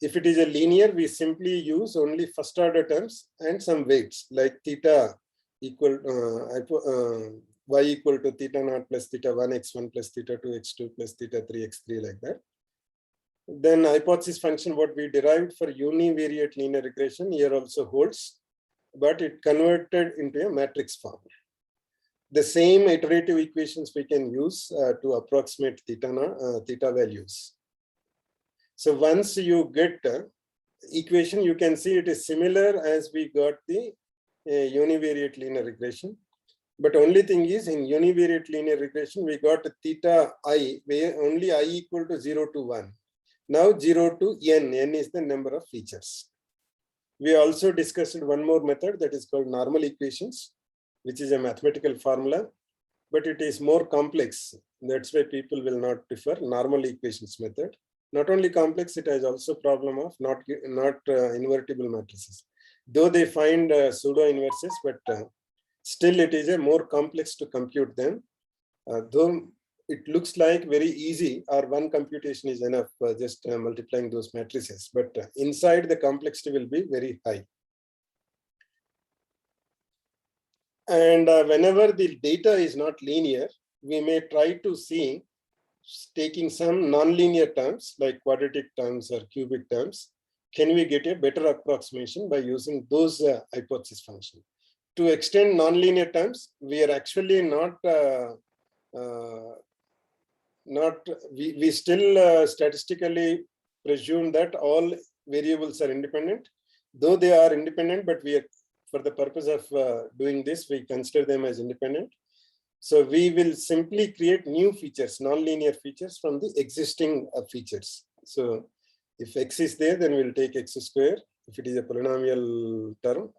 If it is a linear, we simply use only first order terms and some weights like theta equal y equal to theta naught plus theta 1 x1 plus theta 2 x2 plus theta 3 x3 like that. Then hypothesis function what we derived for univariate linear regression here also holds, but it converted into a matrix form. The same iterative equations we can use to approximate theta values. So once you get equation, you can see it is similar as we got the univariate linear regression. But only thing is in univariate linear regression, we got theta I, where only I equal to 0 to 1. Now 0 to n, n is the number of features. We also discussed one more method that is called normal equations, which is a mathematical formula. but it is more complex. That's why people will not prefer normal equations method. Not only complex, it has also problem of not invertible matrices. Though they find pseudo inverses, but still it is a more complex to compute them. Though it looks like very easy, or one computation is enough, just multiplying those matrices, but inside the complexity will be very high. And whenever the data is not linear, we may try to see taking some nonlinear terms like quadratic terms or cubic terms. Can we get a better approximation by using those hypothesis function? To extend nonlinear terms, we are actually we still statistically presume that all variables are independent, though they are independent, but we are, for the purpose of doing this, we consider them as independent. So we will simply create new features, nonlinear features from the existing features. So if x is there, then we'll take x square, if it is a polynomial term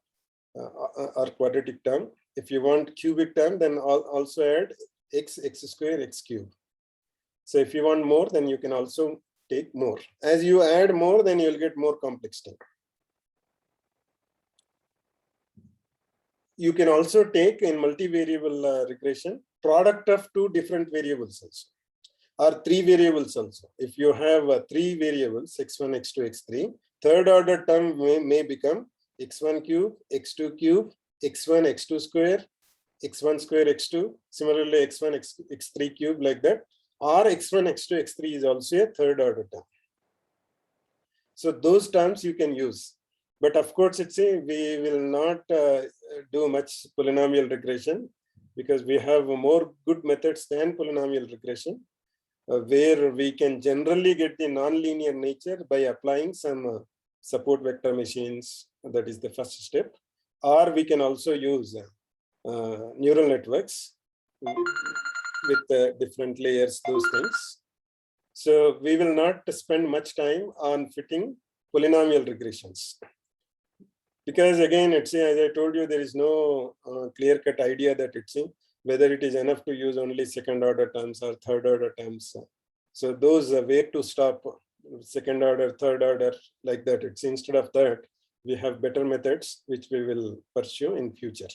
or quadratic term. If you want cubic term, then also add x square, x cube. So if you want more, then you can also take more. As you add more, then you'll get more complex term. You can also take in multivariable regression product of two different variables also, or three variables also. If you have three variables, x1, x2, x3, third order term may become x1 cube, x2 cube, x1, x2 square, x1 square, x2, similarly x1, x3 cube, like that, or x1, x2, x3 is also a third order term. So those terms you can use. But of course, we will not do much polynomial regression, because we have more good methods than polynomial regression, where we can generally get the nonlinear nature by applying some support vector machines. That is the first step. Or we can also use neural networks with different layers, those things. So we will not spend much time on fitting polynomial regressions. Because again, as I told you, there is no clear-cut idea that whether it is enough to use only second order terms or third order terms. So those where to stop, second order, third order, like that. Instead of that, we have better methods which we will pursue in future.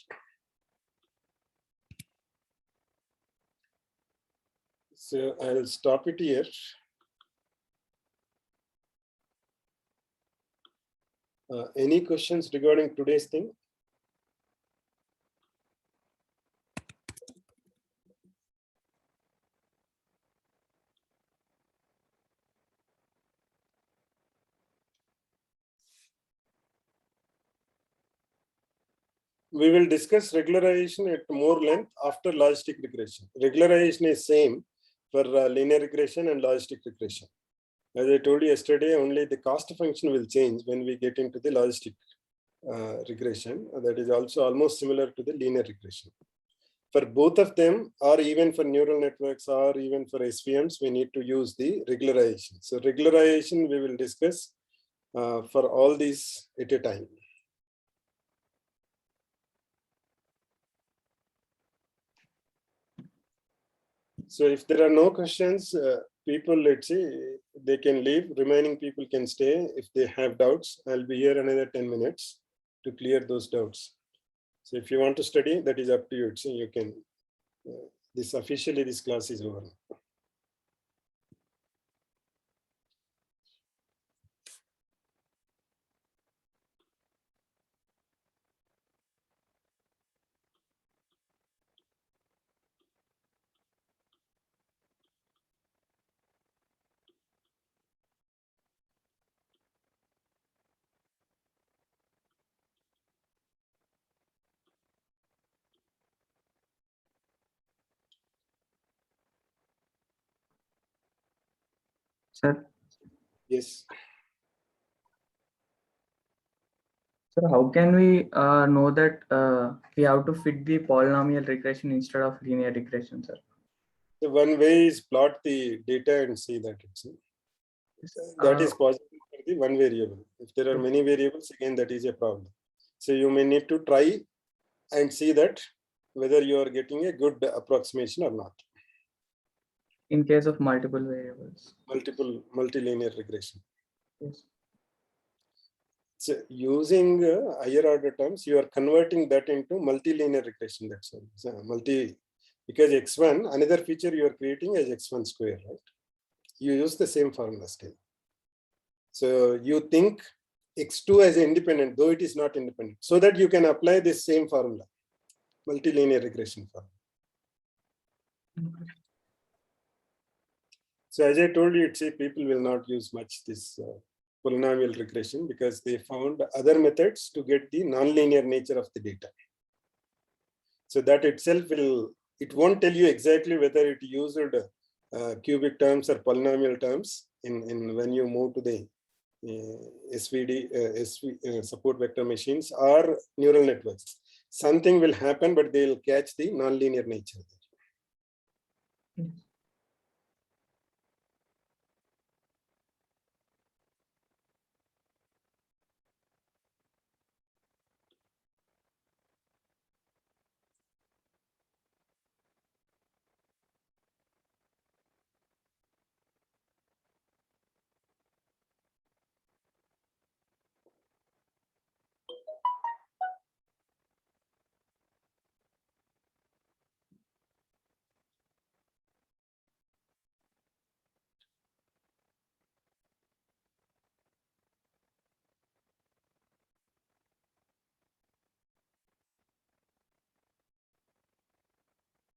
So I'll stop it here. Any questions regarding today's thing? We will discuss regularization at more length after logistic regression. Regularization is same for linear regression and logistic regression. As I told you yesterday, only the cost function will change when we get into the logistic regression. That is also almost similar to the linear regression. For both of them, or even for neural networks, or even for SVMs, we need to use the regularization. So regularization we will discuss for all these at a time. So if there are no questions, people, let's say, they can leave. Remaining people can stay. If they have doubts, I'll be here another 10 minutes to clear those doubts. So if you want to study, that is up to you. So you can, officially this class is over. Sir, Yes. sir, how can we know that we have to fit the polynomial regression instead of linear regression, sir? So one way is plot the data and see that that is possible for the one variable. If there are many variables, again, that is a problem. So you may need to try and see that whether you are getting a good approximation or not. In case of multiple variables. Multilinear regression. Yes. So using higher order terms, you are converting that into multilinear regression. That's all. So because x1, another feature you are creating as x1 square, right? You use the same formula still. So you think x2 as independent, though it is not independent, so that you can apply this same formula, multilinear regression formula. So as I told you, people will not use much this polynomial regression because they found other methods to get the nonlinear nature of the data. So that itself it won't tell you exactly whether it used cubic terms or polynomial terms in when you move to the support vector machines or neural networks. Something will happen, but they'll catch the nonlinear nature.